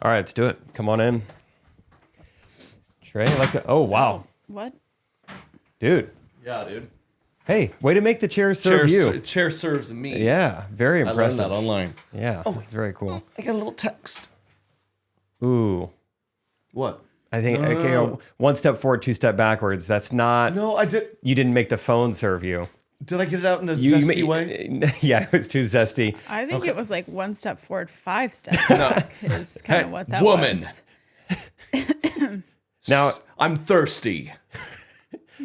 All right, let's do it. Come on in. Trey, oh, wow. What? Dude. Yeah, dude. Hey, way to make the chair serve you. Chair serves me. Yeah, very impressive. I learned that online. Yeah, it's very cool. I got a little text. Ooh. What? I think okay, one step forward, two step backwards. That's not. No, I did. You didn't make the phone serve you. Did I get it out in a zesty way? Yeah, it was too zesty. I think it was like one step forward, 5 steps back is kind of what that woman. was. Now I'm thirsty.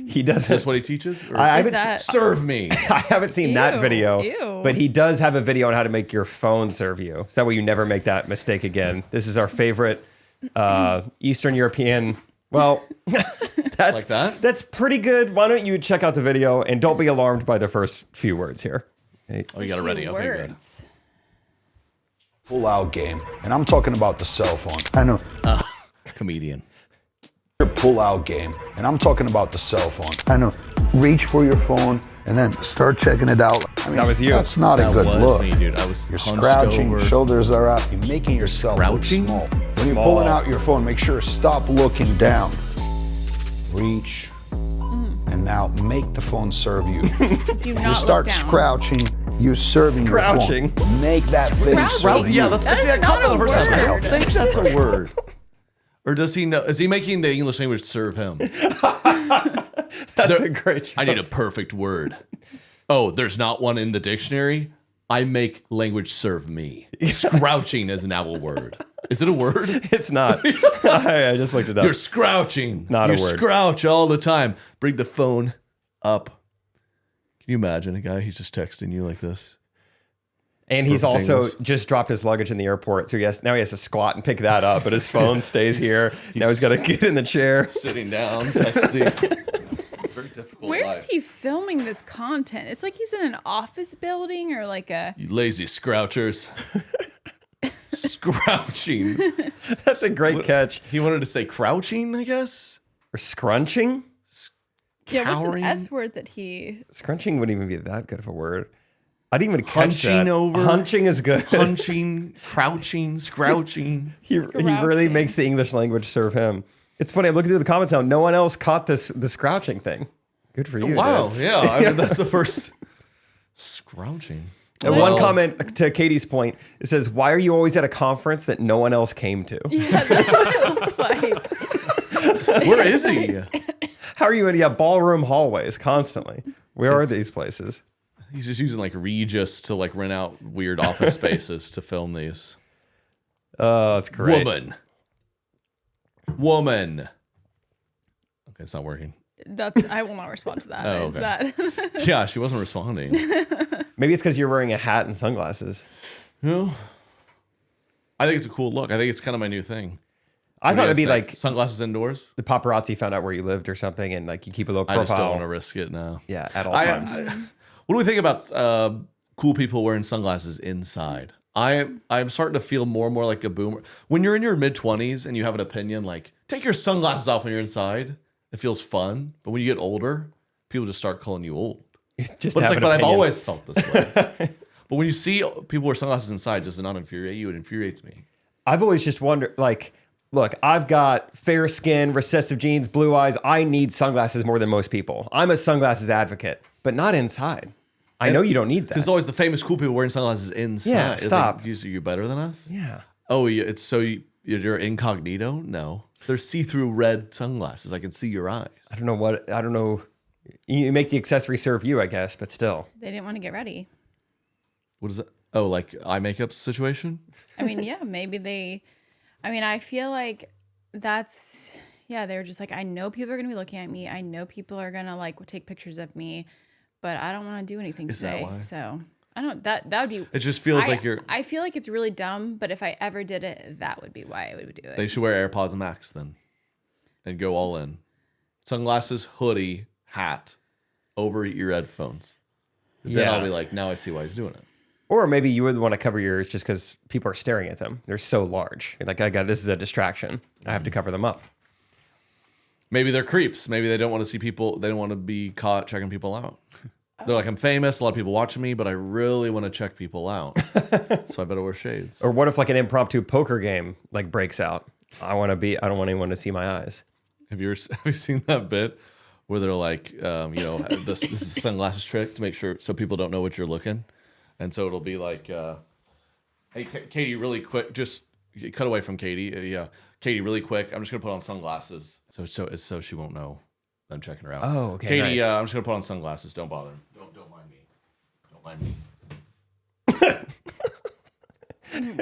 He doesn't. Is this what he teaches? Or I haven't serve me. I haven't seen that video, Ew. but he does have a video on how to make your phone serve you. So that way you never make that mistake again. This is our favorite Eastern European. Well, that's Like that? That's pretty good. Why don't you check out the video and don't be alarmed by the first few words here. Hey. Oh, you got it ready. Okay, good. Words. Pull-out game, and I'm talking about the cell phone. I know. Comedian. Your pull-out game, and I'm talking about the cell phone. I know. Reach for your phone and then start checking it out. I mean, That was you. That's not a That good was look. me, dude. I was You're hunched scrouching, over. shoulders are up. You're making yourself look Crouching? small. When you're Small. pulling out your phone, make sure to stop looking down. Reach, and now make the phone serve you. Do You not start look down. scrouching, you're serving your Scrouching. phone. Make that thing serve you. Yeah, that's That see, is I caught not that the a first time. I word. don't think that's a word. Or does he know? Is he making the English language serve him? That's a great joke. I need a perfect word. Oh, there's not one in the dictionary? I make language serve me. Scrouching is now a word. Is it a word? It's not. I just looked it up. You're scrouching. Not a you word. Scrouch all the time. Bring the phone up. Can you imagine a guy? He's just texting you like this. And he's Perfect also English. just dropped his luggage in the airport, so now he has to squat and pick that up, but his phone stays here. Now he's got to get in the chair. Sitting down, texting. Very difficult Where's life. he filming this content? It's like he's in an office building or like a. You lazy scrouchers. Scrouching. That's a great catch. He wanted to say crouching, I guess. Or scrunching? Yeah, what's Cowering? an S word that he. Scrunching wouldn't even be that good of a word. I didn't even catch Hunching that. over. Hunching is good. Hunching, crouching, scrouching. He really Scrouching. makes the English language serve him. It's funny. I'm looking through the comments now. No one else caught the scrouching thing. Good for you. Wow, dude. yeah. I mean, that's the first scrouching. And Well, one comment to Katie's point, it says, "Why are you always at a conference that no one else came to?" Yeah, that's what it looks like. Where is he? How are you in ballroom hallways constantly? Where are these places? He's just using like Regis to like rent out weird office spaces to film these. Oh, it's great. Woman. Okay, it's not working. I will not respond to that. Oh, Is okay. that Yeah, she wasn't responding. Maybe it's because you're wearing a hat and sunglasses. No. I think it's a cool look. I think it's kind of my new thing. I thought it'd be like sunglasses indoors. the paparazzi found out where you lived or something, and like you keep a low I profile. just don't want to risk it now. Yeah, at all times. What do we think about cool people wearing sunglasses inside? I'm starting to feel more and more like a boomer. When you're in your mid-20s and you have an opinion, like take your sunglasses off when you're inside, it feels fun. But when you get older, people just start calling you old. Just But it's have like, an but I've opinion. always felt this way. But when you see people wear sunglasses inside, does it not infuriate you? It infuriates me. I've always just wondered, like, look, I've got fair skin, recessive genes, blue eyes. I need sunglasses more than most people. I'm a sunglasses advocate, but not inside. I know you don't need that. Because always the famous cool people wearing sunglasses inside. Yeah, It's stop. Like, you're better than us? Yeah. Oh, it's so you're incognito? No. They're see-through red sunglasses. I can see your eyes. I don't know. You make the accessory serve you, I guess, but still. they didn't want to get ready? What is that? Oh, like eye makeup situation? I mean, yeah, maybe they. I mean, I feel like that's. Yeah, they were just like, I know people are gonna be looking at me. I know people are gonna like take pictures of me, but I don't want to do anything Is that today. why? So I don't. That would be. It just feels like you're. I feel like it's really dumb, but if I ever did it, that would be why I would do it. They should wear AirPods Max then, and go all in. Sunglasses, hoodie, hat, over your headphones. Then Yeah. I'll be like, now I see why he's doing it. Or maybe you would want to cover yours just because people are staring at them. They're so large. You're like, this is a distraction. I have to cover them up. Maybe they're creeps. Maybe they don't want to see people. They don't want to be caught checking people out. They're like, I'm famous, a lot of people watching me, but I really want to check people out. So I better wear shades. Or what if like an impromptu poker game like breaks out? I don't want anyone to see my eyes. Have you seen that bit where they're like, this is a sunglasses trick to make sure so people don't know what you're looking, and so it'll be like, hey, Katie, really quick, just cut away from Katie, Katie, really quick, I'm just gonna put on sunglasses, so she won't know I'm checking her out. Oh, okay, Katie, nice. I'm just gonna put on sunglasses. Don't bother. Don't mind me. Don't mind me.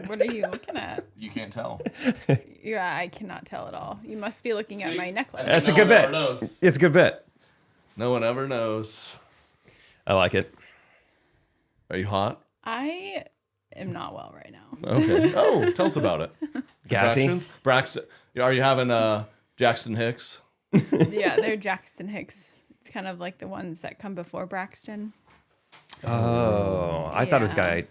What are you looking at? You can't tell. Yeah, I cannot tell at all. You must be looking at my necklace. That's No a good one ever bit. knows. It's a good bit. No one ever knows. I like it. Are you hot? I am not well right now. Okay. Oh, tell us about it. Gassy? Contractions? Braxton. Are you having Jackson Hicks? Yeah, they're Braxton Hicks. It's kind of like the ones that come before Braxton. Oh, I thought it was guy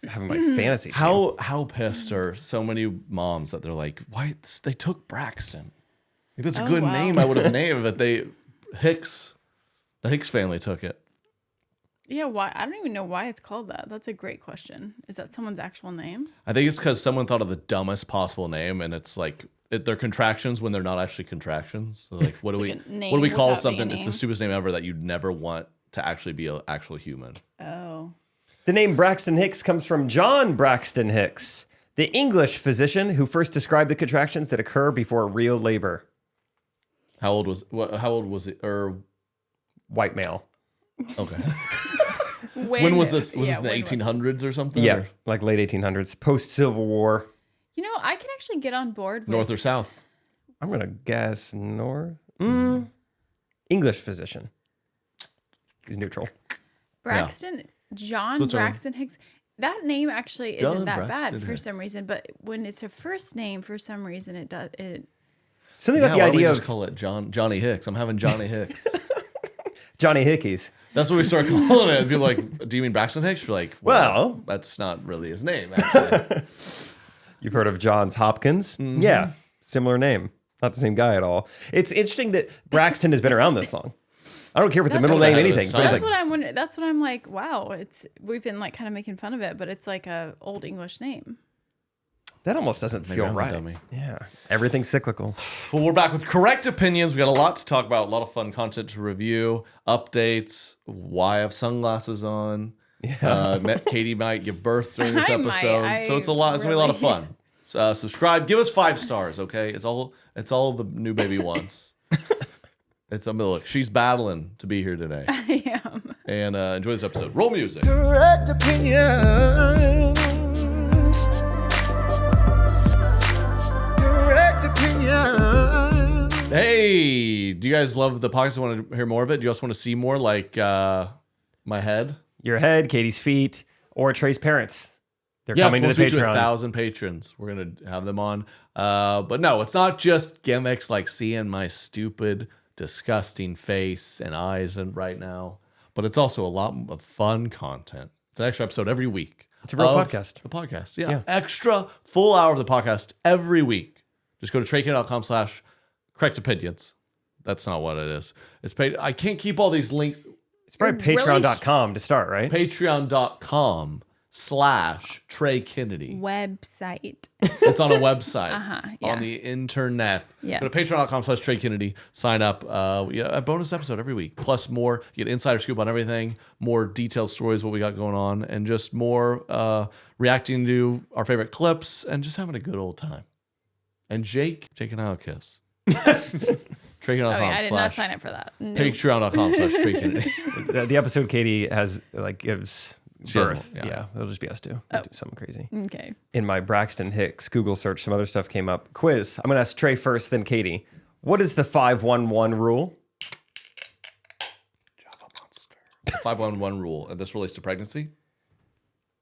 having my fantasy. team. How pissed are so many moms that they're like, why they took Braxton? Like, that's a Oh, good wow. name I would have named, but the Hicks family took it. Yeah, why? I don't even know why it's called that. That's a great question. Is that someone's actual name? I think it's because someone thought of the dumbest possible name, and it's like they're contractions when they're not actually contractions. So like, what do like a name we call without being a something? It's the name. stupidest name ever that you'd never want to actually be an actual human. Oh. The name Braxton Hicks comes from John Braxton Hicks, the English physician who first described the contractions that occur before real labor. How old was it? Or White male. okay. When was this? Was this in the when was this? 1800s or something? Yeah, Or like late 1800s, post Civil War. You know, I can actually get on board with North or south? I'm gonna guess north. English physician. He's neutral. Braxton, John Switzerland. Braxton Hicks. That name actually John isn't that Braxton bad for Hicks. some reason, but when it's a first name, for some reason it does it. Something Yeah, about the why don't we idea just of call it Johnny Hicks? I'm having Johnny Hicks. Johnny Hickeys. That's what we start calling it. People are like, do you mean Braxton Hicks? We're like, Well- that's not really his name, actually. You've heard of Johns Hopkins? Mm-hmm. Yeah, similar name. Not the same guy at all. It's interesting that Braxton has been around this long. I don't care if it's a middle what name, I had anything. to but decide. it's That's like, what I'm wondering. That's what I'm like. Wow, we've been like kind of making fun of it, but it's like a old English name. that almost doesn't Maybe feel I'm a right. dummy. Yeah, everything's cyclical. Well, we're back with correct opinions. We got a lot to talk about, a lot of fun content to review, updates, why I have sunglasses on. Yeah. Katie might give birth during this I might. episode. So it's a lot. It's gonna be a lot of really- fun. Subscribe. Give us 5 stars, okay? It's all the new baby wants. It's look. She's battling to be here today. I am. And enjoy this episode. Roll music. Correct opinions. Correct opinions. Hey, do you guys love the podcast? Want to hear more of it? Do you also want to see more, like my head? Your head, Katie's feet, or Trey's parents. They're Yes, coming we'll to the speak to Patreon. 1,000 patrons. We're gonna have them on. But no, it's not just gimmicks like seeing my stupid, disgusting face and eyes right now. But it's also a lot of fun content. It's an extra episode every week. It's a real of podcast. The podcast, yeah. Yeah. Extra full hour of the podcast every week. Just go to TreyKid.com/correct opinions. That's not what it is. It's paid. I can't keep all these links. It's probably Really patreon.com to start, right? Patreon.com/Trey Kennedy. Website. It's on a website yeah. on the internet. Yes. Go to patreon.com/Trey Kennedy. Sign up. We get a bonus episode every week. Plus more. You get insider scoop on everything. More detailed stories, what we got going on. And just more reacting to our favorite clips and just having a good old time. And Jake and I'll kiss. Okay, I did not sign Patreon.com/Trey up for that. No. Kennedy. The episode Katie has gives She has birth. one, yeah. Yeah, it'll just be us two. We'll do something crazy. Okay. In my Braxton Hicks Google search, some other stuff came up. Quiz. I'm going to ask Trey first, then Katie. What is the 5-1-1 rule? Java Monster. The 5-1-1 rule. And this relates to pregnancy?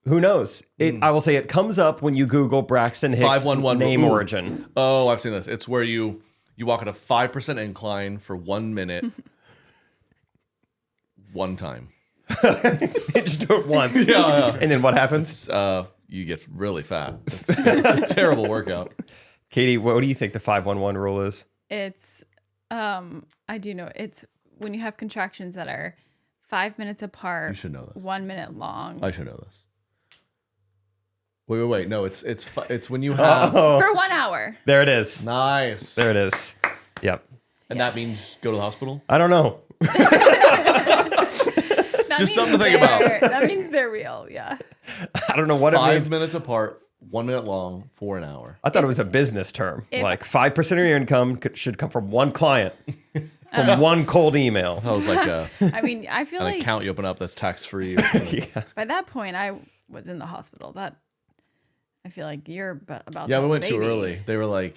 Who knows? I will say it comes up when you Google Braxton Hicks 5-1-1 name Ooh. origin. Oh, I've seen this. It's where you walk at a 5% incline for 1 minute. One time. Just do it once. Yeah. And then what happens? You get really fat. It's a terrible workout. Katie, what do you think the 5-1-1 rule is? It's I do know it's when you have contractions that are 5 minutes apart. You should know this. 1 minute long. I should know this. Wait. No, it's when you have For 1 hour. There it is. nice. There it is. Yep. And that means go to the hospital. I don't know. That Just means something to think about. That means they're real. Yeah. I don't know what it 5 means. minutes apart, 1 minute long, for an hour. I thought it was a business term. If- Like 5% of your income should come from one client, from one cold email. That was like I mean, I feel an like account you open up that's tax free. Yeah. by that point I was in the hospital. That I feel like you're about to Yeah, we have a went too baby. early. They were like,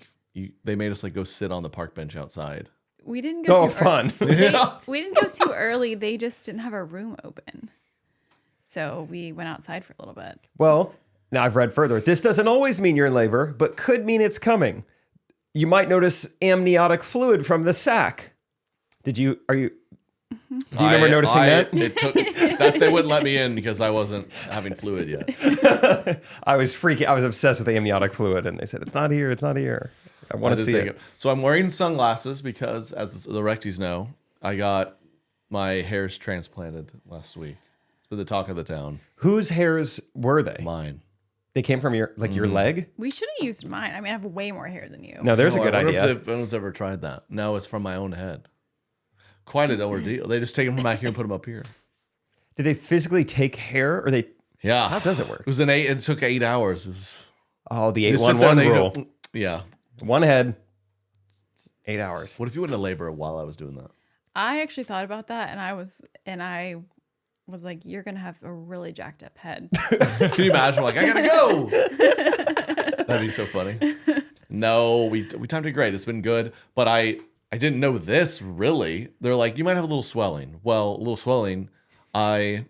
they made us like go sit on the park bench outside. We didn't go Oh, too fun. We didn't go too early. They just didn't have a room open. So we went outside for a little bit. Well, now I've read further. This doesn't always mean you're in labor, but could mean it's coming. You might notice amniotic fluid from the sac. Do you remember noticing that? It took that they wouldn't let me in because I wasn't having fluid yet. I was freaking. I was obsessed with amniotic fluid, and they said it's not here. It's not here. I want to see it. So I'm wearing sunglasses because, as the recties know, I got my hairs transplanted last week. It's been the talk of the town. Whose hairs were they? Mine. They came from your your leg. We should have used mine. I mean, I have way more hair than you. No, there's a Oh, good I wonder idea. if anyone's ever tried that. No, it's from my own head. Quite an ordeal. They just take them from back here and put them up here. Did they physically take hair, or they? Yeah. How does it work? It was it took 8 hours. It was, Oh, the you sit there 811 and they rule. go, yeah. One head, 8 hours. What if you went into labor while I was doing that? I actually thought about that, and I was like, you're gonna have a really jacked up head. Can you imagine? Like, I gotta go. That'd be so funny. No, we timed it great. It's been good, but I didn't know this really. They're like, you might have a little swelling. Well, a little swelling. I've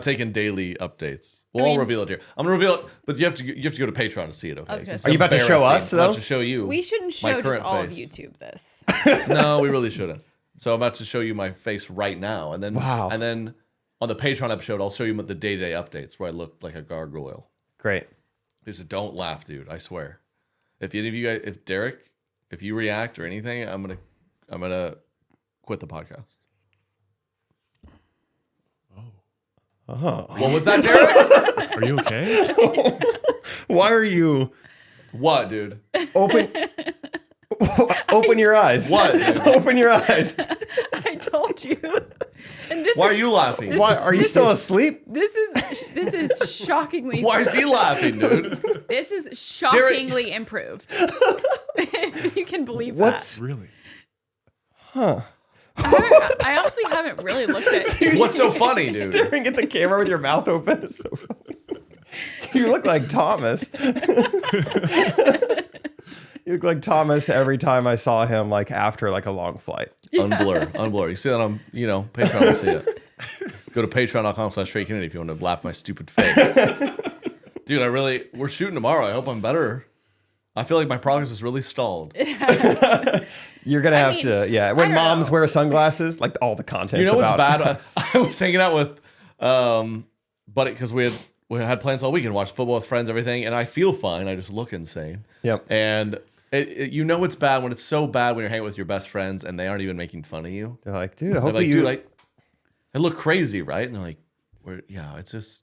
taken daily updates. I'll reveal it here. I'm gonna reveal it, but you have to go to Patreon to see it. Okay. I was gonna It's say- Are you about to show embarrassing. us, I'm about though? to show you. We shouldn't my show just current all of face. YouTube this. No, we really shouldn't. So I'm about to show you my face right now, and then Wow. and then on the Patreon episode, I'll show you the day-to-day updates where I look like a gargoyle. Great. He said, "Don't laugh, dude. I swear. If any of you guys, if Derek, if you react or anything, I'm gonna quit the podcast." Oh. What was that, Derek? Are you okay? Why are you What, dude? open? Open your eyes. What, dude? Open your eyes. I told you. And this Why are is, you laughing? Why are you still asleep? This is shockingly. Why is he laughing, dude? This is shockingly improved. If you can believe What's Really? huh? that. I honestly haven't really looked at. What's so funny, dude? Staring at the camera with your mouth open is so funny. You look like Thomas. You look like Thomas every time I saw him, like after like a long flight. Unblur. You see that on, Patreon, you'll see it. Go to patreon.com/Trey Kennedy if you want to laugh at my stupid face. Dude, we're shooting tomorrow. I hope I'm better. I feel like my progress is really stalled. You're gonna have mean, to, yeah. I When don't moms know. wear sunglasses, like all the content. You know what's about bad? I was hanging out with, buddy, because we had plans all weekend, watched football with friends, everything, and I feel fine. I just look insane. Yep. And it's bad when it's so bad when you're hanging with your best friends and they aren't even making fun of you. They're like, dude, I They're hope like, you. dude, I look crazy, right? And they're like, it's just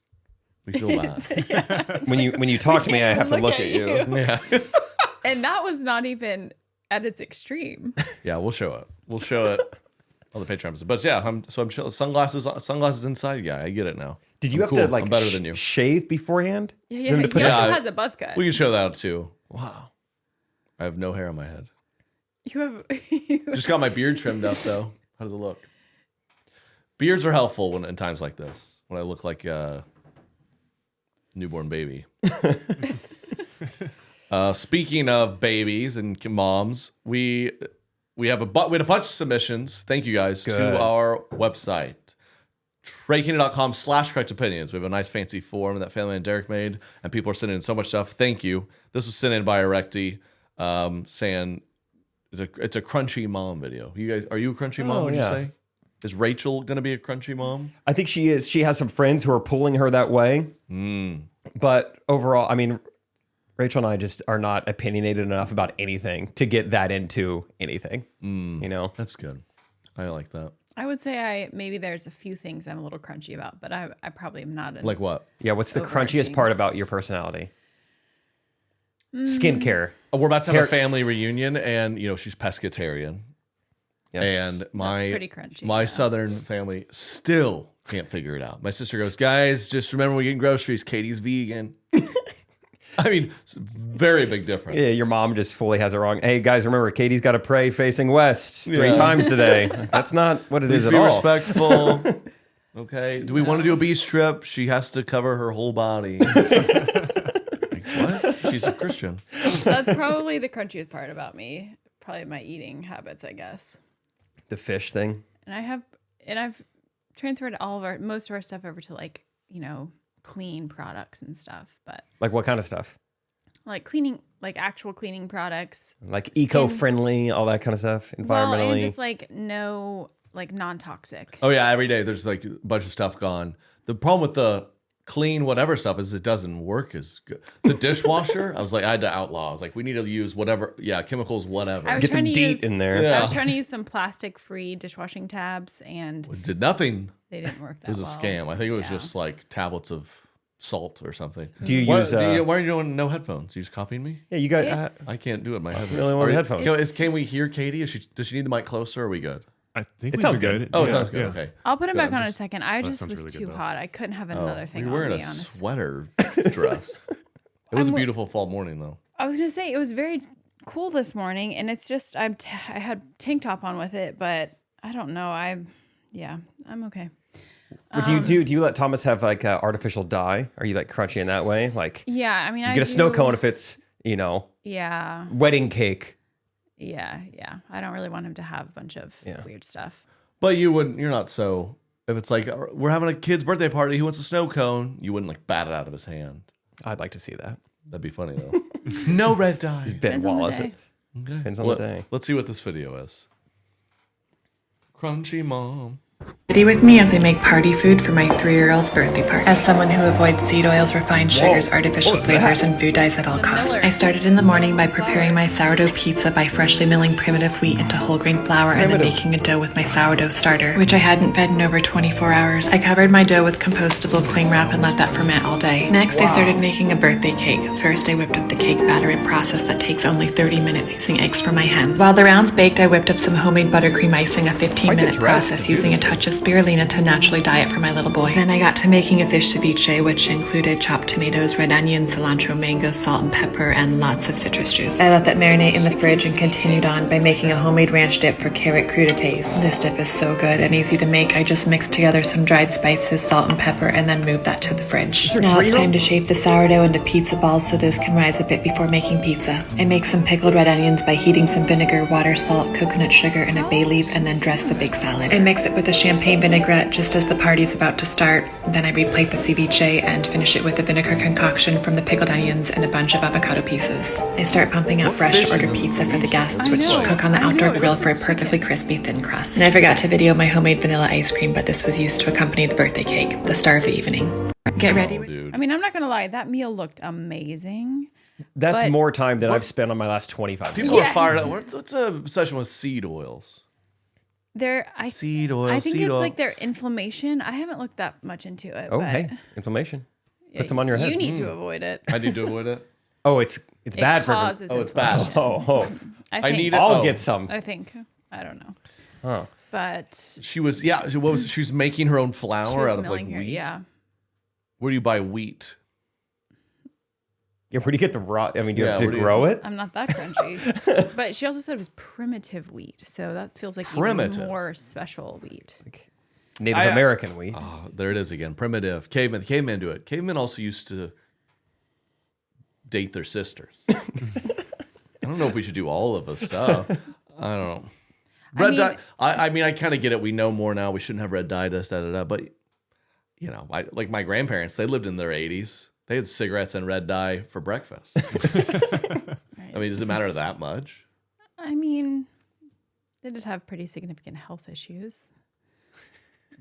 we feel bad. when you talk to me, I have to look at you. Yeah. And that was not even at its extreme. Yeah, we'll show it. We'll show it on the Patreon episode. But yeah, I'm sunglasses inside guy. I get it now. Did you I'm have cool. to like I'm better than you. shave beforehand? Yeah, Them he to put also it- has a buzz cut. We can show that too. Wow. I have no hair on my head. You have. Just got my beard trimmed up though. How does it look? Beards are helpful in times like this when I look like a newborn baby. Speaking of babies and moms, we had a bunch of submissions. Thank you guys Good. to our website. TreyKennedy.com/correct opinions. We have a nice fancy form that Family and Derek made, and people are sending in so much stuff. Thank you. This was sent in by a rectie saying it's a crunchy mom video. You guys, are you a crunchy mom? Would yeah. you say? Is Rachel gonna be a crunchy mom? I think she is. She has some friends who are pulling her that way. But overall, I mean, Rachel and I just are not opinionated enough about anything to get that into anything. You know, That's good. I like that. I would say maybe there's a few things I'm a little crunchy about, but I probably am not. Like what? Yeah, what's the Overarching. crunchiest part about your personality? Skincare. We're about to have a family reunion, and she's pescatarian, Yes. and That's my pretty crunchy. my yeah. southern family still can't figure it out. My sister goes, guys, just remember when we get groceries, Katie's vegan. I mean, it's a very big difference. Yeah, your mom just fully has it wrong. Hey guys, remember Katie's got to pray facing west 3 times today. That's not what it is Please at be all. respectful. Okay. Do we want to do a beach trip? She has to cover her whole body. Like, what? She's a Christian. That's probably the crunchiest part about me. Probably my eating habits, I guess. The fish thing. And I've transferred most of our stuff over to like, clean products and stuff, but Like what kind of stuff? like cleaning, like actual cleaning products. Like Skin- eco-friendly, all that kind of stuff. Environmentally. Well, and just like non-toxic. Oh, yeah. Every day there's like a bunch of stuff gone. The problem with the clean whatever stuff is it doesn't work as good. The dishwasher, I was like, I had to outlaw. I was like, we need to use whatever. Yeah, chemicals, whatever. I was Get some trying to DEET use- in there. Yeah. I was trying to use some plastic-free dishwashing tabs, and It did nothing. they didn't work that It was a well. scam. I think it was Yeah. just like tablets of salt or something. Do you Why, use... why are you doing no headphones? You just copying me? yeah, you got... It's- I can't do it. My headphones. really want Are you- headphones. Can we hear Katie? Does she need the mic closer? Or are we good? I think It we'd sounds be good. Oh, it Yeah, sounds good. yeah. Okay. I'll put it Good, back I'm on in a just- second. I just sounds was really good, too though. hot. I couldn't have another thing You're on, wearing to a be honest. sweater dress. It was a beautiful fall morning, though. I was gonna say it was very cool this morning, and it's just I had tank top on with it, but I don't know. I'm okay. What do you do? Do you let Thomas have like artificial dye? Are you like crunchy in that way? Like Yeah, I mean, you I get a snow do- cone if it's, Yeah, wedding cake. yeah. I don't really want him to have a bunch of Yeah. weird stuff. But you're not so, if it's like, we're having a kid's birthday party, who wants a snow cone? You wouldn't like bat it out of his hand. I'd like to see that. That'd be funny, though. No red dye. Ben Depends on the Wallace. day. Okay. Depends on the day. Let's see what this video is. Crunchy mom. Ready with me as I make party food for my 3-year-old's birthday party. As someone who avoids seed oils, refined sugars, artificial flavors, and food dyes at all costs, I started in the morning by preparing my sourdough pizza by freshly milling primitive wheat into whole grain flour and then making a dough with my sourdough starter, which I hadn't fed in over 24 hours. I covered my dough with compostable cling wrap and let that ferment all day. Next, I started making a birthday cake. First, I whipped up the cake batter, a process that takes only 30 minutes using eggs from my hens. While the rounds baked, I whipped up some homemade buttercream icing, a 15-minute dress process to do using a this. touch of spirulina to naturally dye it for my little boy. Then I got to making a fish ceviche, which included chopped tomatoes, red onions, cilantro, mango, salt, and pepper, and lots of citrus juice. I let that marinate in the fridge and continued on by making a homemade ranch dip for carrot crudités. This dip is so good and easy to make. I just mixed together some dried spices, salt, and pepper, and then moved that to the fridge. Now it's time to shape the sourdough into pizza balls so those can rise a bit before making pizza. I make some pickled red onions by heating some vinegar, water, salt, coconut sugar, and a bay leaf, and then dress the big salad. I mix it with a champagne vinaigrette just as the party's about to start. Then I replate the ceviche and finish it with a vinegar concoction from the pickled onions and a bunch of avocado pieces. I start pumping out fresh to order pizza for the guests, which will cook on the outdoor grill for a perfectly crispy thin crust. And I forgot to video my homemade vanilla ice cream, but this was used to accompany the birthday cake, the star of the evening. Get ready. Dude. I mean, I'm not gonna lie, that meal looked amazing. That's But- more time than I've spent on my last 25 People minutes. are fired up. What's a obsession with seed oils? I Seed oil, think seed it's oil. like their inflammation. I haven't looked that much into it. Oh, but hey, inflammation. yeah, Put some on your head. You need to avoid it. I need to avoid it. Oh, it's It bad for everyone. causes Oh, it's bad. inflammation. Oh, I I think. need it. I'll Oh. get some. I think. I don't know. Oh. But She was, yeah. What was it? She was making her own she flour was out of like milling her. wheat. Yeah. Where do you buy wheat? Yeah, where do you get the raw? I mean, do you Yeah, have to where do you- grow it? I'm not that crunchy. But she also said it was primitive wheat. So that feels like Primitive. even more special wheat. Native American wheat. Oh, there it is again. Primitive. Cavemen. The cavemen do it. Cavemen also used to date their sisters. I don't know if we should do all of this stuff. I don't know. Red mean- dye. I mean, I kind of get it. We know more now. We shouldn't have red dye, da da da. But you know, like my grandparents, they lived in their 80s. They had cigarettes and red dye for breakfast. I mean, does it matter that much? I mean, they did have pretty significant health issues.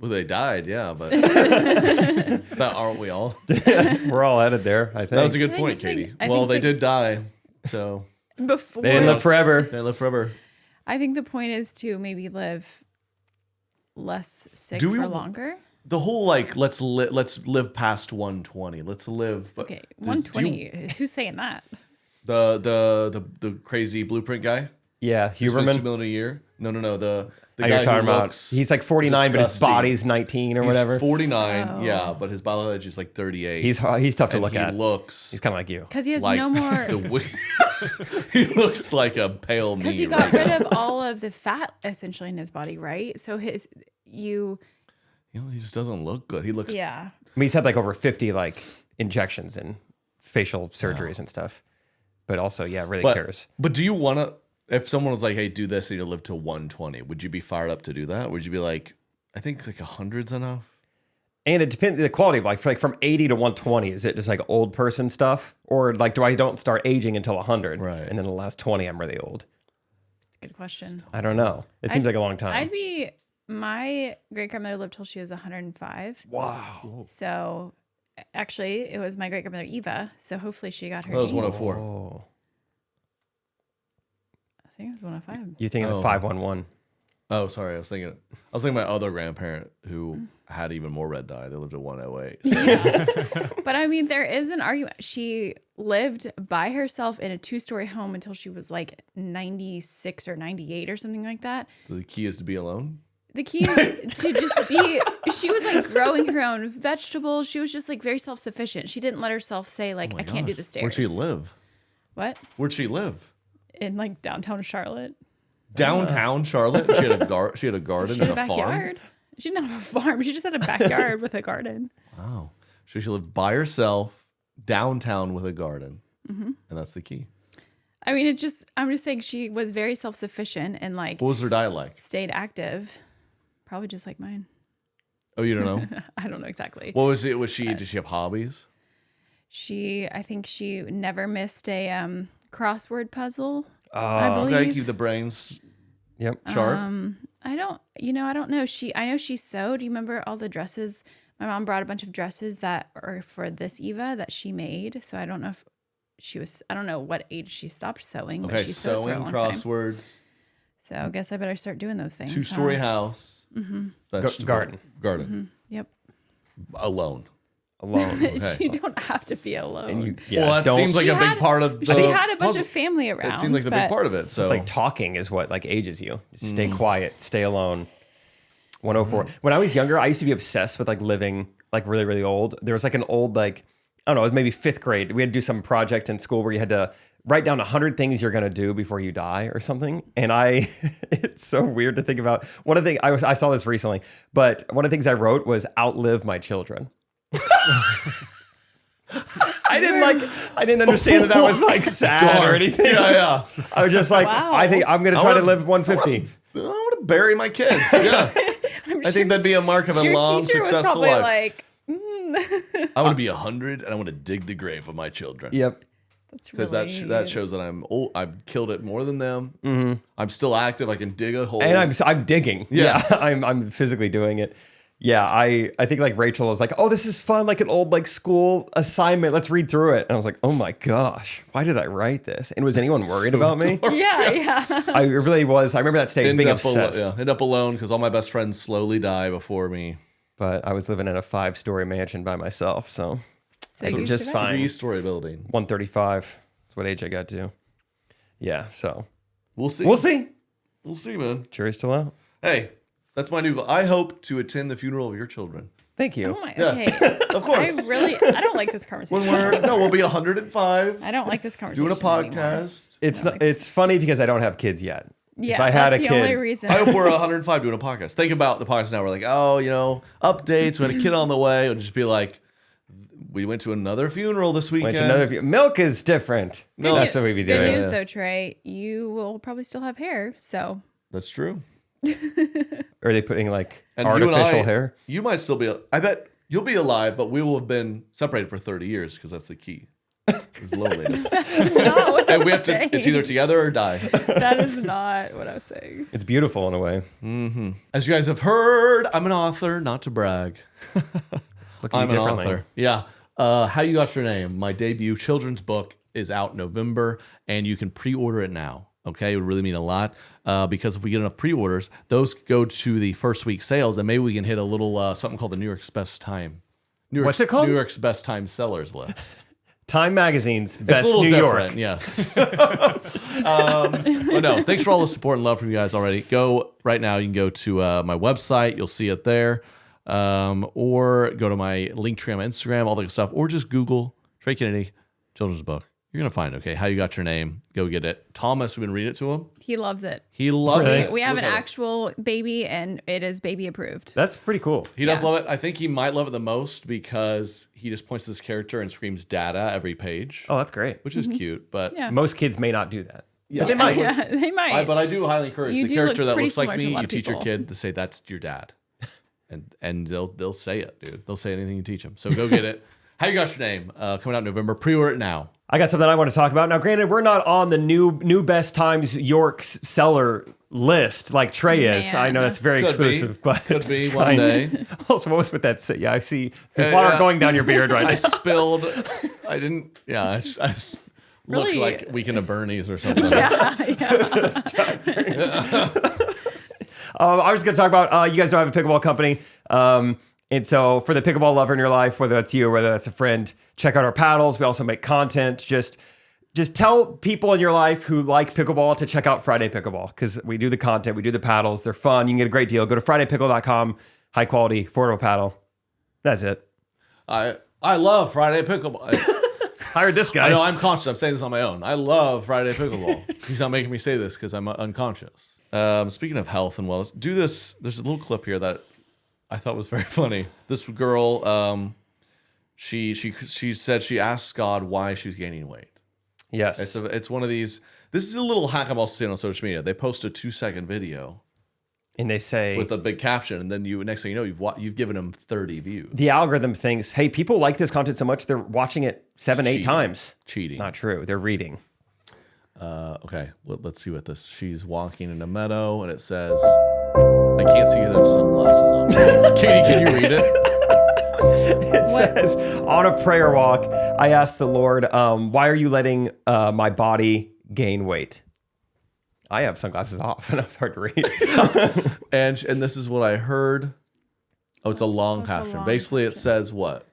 Well, they died, yeah, but that aren't we all? We're all headed there, I think. That was a good think- point, I think- Katie. I Well, think they the- did die, so Before They didn't live forever. they live forever. I think the point is to maybe live less sick Do we- for longer. The whole like let's live past 120. Let's live. Okay, do you- 120. Who's saying that? The crazy blueprint guy. Yeah, Who spends $2 Huberman. million a year. No. The You're guy talking who about. looks He's like 49, but his disgusting. body's 19 or He's whatever. 49. Yeah, but his biology is like 38. He's tough to and look he at. looks He's kind of like you. Because he has like no more. he looks like a pale me. Because he got rid of all of the fat essentially in his body, right? So he just doesn't look good. He looks. yeah. I mean, he's had like over 50 like injections and facial surgeries and stuff. But also, yeah, really cares. But do you want to? If someone was like, "Hey, do this and you live to 120," would you be fired up to do that? Would you be like, "I think like 100's enough"? And it depends the quality. Like from 80 to 120, is it just like old person stuff, or like don't start aging until 100, Right? And then the last 20, I'm really old. It's a good question. I don't know. It seems like a long time. My great grandmother lived till she was 105. Wow. So actually, it was my great grandmother Eva. So hopefully she got her. That was genes. 104. Oh. I think it was 105. You think of 511? Oh, sorry. I was thinking my other grandparent who had even more red dye. They lived at 108. So. But I mean, there is an argument. She lived by herself in a 2-story home until she was like 96 or 98 or something like that. The key is to be alone. The key is to just be, she was like growing her own vegetables. She was just like very self-sufficient. She didn't let herself say like, I can't do the stairs. Where'd she live? What? Where'd she live? In like downtown Charlotte. Downtown Charlotte. She had a garden She had and a a farm. backyard. She didn't have a farm. She just had a backyard with a garden. Wow. So she lived by herself downtown with a garden, Mm-hmm. and that's the key. I mean, I'm just saying she was very self-sufficient and like What was her diet like? stayed active. Probably just like mine. Oh, you don't know? I don't know exactly. What was it? Did she have hobbies? I think she never missed a crossword puzzle. Oh, I believe. Okay, keep the brains yep. sharp. I don't know. I know she sewed. Do you remember all the dresses? My mom brought a bunch of dresses that are for this Eva that she made. So I don't know if I don't know what age she stopped sewing. But Okay, she sewed for a sewing, long time. crosswords, So I guess I better start doing those things. 2-story huh? house, Garden. garden, Yep. alone. Alone. She don't have to be alone. And you, Well, that don't- seems like She a big had- part of the she had a bunch puzzle. of family around. It seemed like the big but- part of it. So It's like talking is what like ages you. Just stay quiet, stay alone. 104. When I was younger, I used to be obsessed with like living like really, really old. There was like an old like, I don't know, it was maybe 5th grade. We had to do some project in school where you had to write down 100 things you're going to do before you die or something. And it's so weird to think about. One of the things, I saw this recently, but one of the things I wrote was outlive my children. I didn't understand that was like sad or anything. Yeah. I was just like, Wow. I think I'm going to try to live 150. I want to bury my kids. Yeah. I think that'd be a mark of a Your long, teacher was successful probably life. like, I want to be 100 and I want to dig the grave of my children. Yep. that's Because really... that shows that I'm old. I've killed it more than them. Mm-hmm. I'm still active. I can dig a hole. And I'm digging. Yes. Yeah, I'm physically doing it. Yeah, I think like Rachel was like, oh, this is fun, like an old like school assignment. Let's read through it. And I was like, oh my gosh, why did I write this? And was anyone worried about me? Yeah. I really was. I remember that stage being obsessed. End up alone because all my best friends slowly die before me. But I was living in a 5-story mansion by myself, so So I did you just survived. fine. 3-story building. 135. That's what age I got to. Yeah, so We'll see. we'll see. We'll see, man. Jury's still out. Hey, that's my new goal. I hope to attend the funeral of your children. Thank you. Oh my, Yes. okay. Of course. I don't like this conversation. We'll be 105 I don't like this conversation doing a podcast. It's funny because I don't have kids yet. Yeah, if I had that's a the only kid, reason. I hope we're 105 doing a podcast. Think about the podcast now. We're like, oh, updates. We had a kid on the way. It'll just be like, we went to another funeral this weekend. went to another milk is different. Milk. That's what we be doing. Good news though, Trey. You will probably still have hair. So That's true. Are they putting like And you and artificial I- hair? You might still be. I bet you'll be alive, but we will have been separated for 30 years because that's the key. It's loneliness. not what And I'm we have saying. to. It's either together or die. That is not what I was saying. It's beautiful in a way. As you guys have heard, I'm an author. Not to brag. Looking I'm an differently. author. Yeah. How You Got Your Name, my debut children's book, is out November, and you can pre-order it now. Okay, it would really mean a lot because if we get enough pre-orders, those go to the first week sales, and maybe we can hit a little something called the New York's Best Time. What's it called? New York's Best Time Sellers list. Time Magazine's It's Best a little New different, York. yes. But no, thanks for all the support and love from you guys already. Go right now. You can go to my website. You'll see it there. Or go to my link tree on my Instagram, all that good stuff. Or just Google Trey Kennedy, children's book. You're going to find, okay, How You Got Your Name. Go get it. Thomas, we've been reading it to him. He loves it. He loves it. We have Look an at it. actual baby, and it is baby approved. That's pretty cool. He does love it. I think he might love it the most because he just points to this character and screams "Dada" every page, Oh, that's great. which is cute. But Yeah. Most kids may not do that. yeah, But they might. Yeah, they might. But I do highly encourage You the do character look that pretty looks like similar to a me. lot You of teach your people. kid to say that's your dad, and they'll say it, dude. They'll say anything you teach them. So go get it. How You Got Your Name coming out in November. Pre-order it now. I got something I want to talk about. Now, granted, we're not on the new Best Times York's seller list like Trey is. Man. I know that's very Could be. exclusive, but Could be one day. Also, what was with that? Yeah, I see. There's water yeah. going down your beard right I now. spilled. I didn't. Yeah, I just looked Really? like Weekend of Bernie's or something. I was going to talk about you guys don't have a pickleball company. And so for the pickleball lover in your life, whether that's you or whether that's a friend, check out our paddles. We also make content. Just tell people in your life who like pickleball to check out Friday Pickleball because we do the content, we do the paddles. They're fun. You can get a great deal. Go to FridayPickle.com. High quality, affordable paddle. That's it. I love Friday Pickleball. Hired this guy. I know I'm conscious. I'm saying this on my own. I love Friday Pickleball. He's not making me say this because I'm unconscious. Speaking of health and wellness, do this. There's a little clip here that I thought was very funny. This girl, she said she asked God why she's gaining weight. Yes. It's one of these. This is a little hack I'm also seeing on social media. They post a 2-second video And they say with a big caption, and then next thing you know, you've given them 30 views. the algorithm thinks, hey, people like this content so much they're watching it 7-8 Cheating. times. Cheating. Not true. They're reading. Okay, let's see what this. She's walking in a meadow, and it says, "I can't see you have sunglasses on." Katie, can you read it? It says, on a prayer walk, I asked the Lord, why are you letting my body gain weight? I have sunglasses off, and it was hard to read. And this is what I heard. Oh, it's a long caption. Basically, it says what?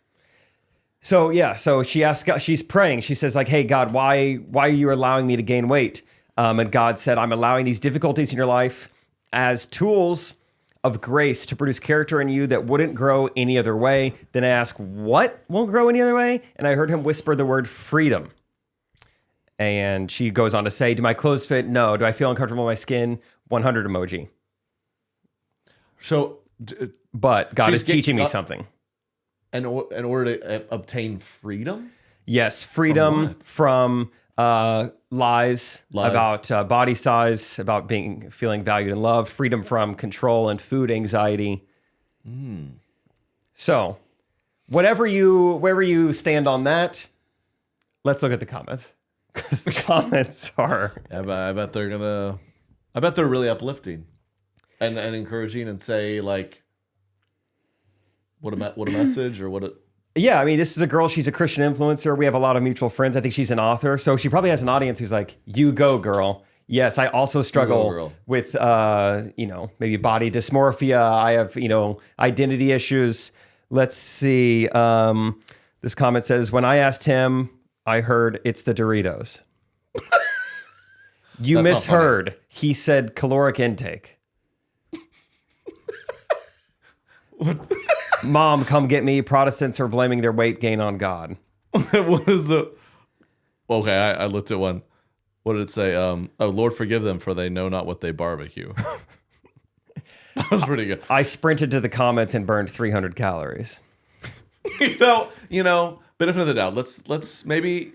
So she asked God, she's praying. She says, like, hey, God, why are you allowing me to gain weight? And God said, I'm allowing these difficulties in your life as tools of grace to produce character in you that wouldn't grow any other way. Then I asked, what won't grow any other way? And I heard him whisper the word freedom. And she goes on to say, do my clothes fit? No. Do I feel uncomfortable in my skin? 100 emoji. So, But God She's is teaching me getting- something. in order to obtain freedom. Yes, freedom from lies about body size, about feeling valued and loved, freedom from control and food anxiety. So, wherever you stand on that, let's look at the comments. Because the comments are I bet they're really uplifting and encouraging and say like, what a message or what a. yeah, I mean, this is a girl. She's a Christian influencer. We have a lot of mutual friends. I think she's an author. So she probably has an audience who's like, you go, girl. Yes, I also struggle girl. with, maybe body dysmorphia. I have, identity issues. Let's see. This comment says, when I asked him, I heard it's the Doritos. You That's not misheard. He said caloric intake. Mom, come get me. Protestants are blaming their weight gain on God. What is the? Okay, I looked at one. What did it say? Oh, Lord, forgive them, for they know not what they barbecue. That was pretty good. I sprinted to the comments and burned 300 calories. Benefit of the doubt. Let's maybe.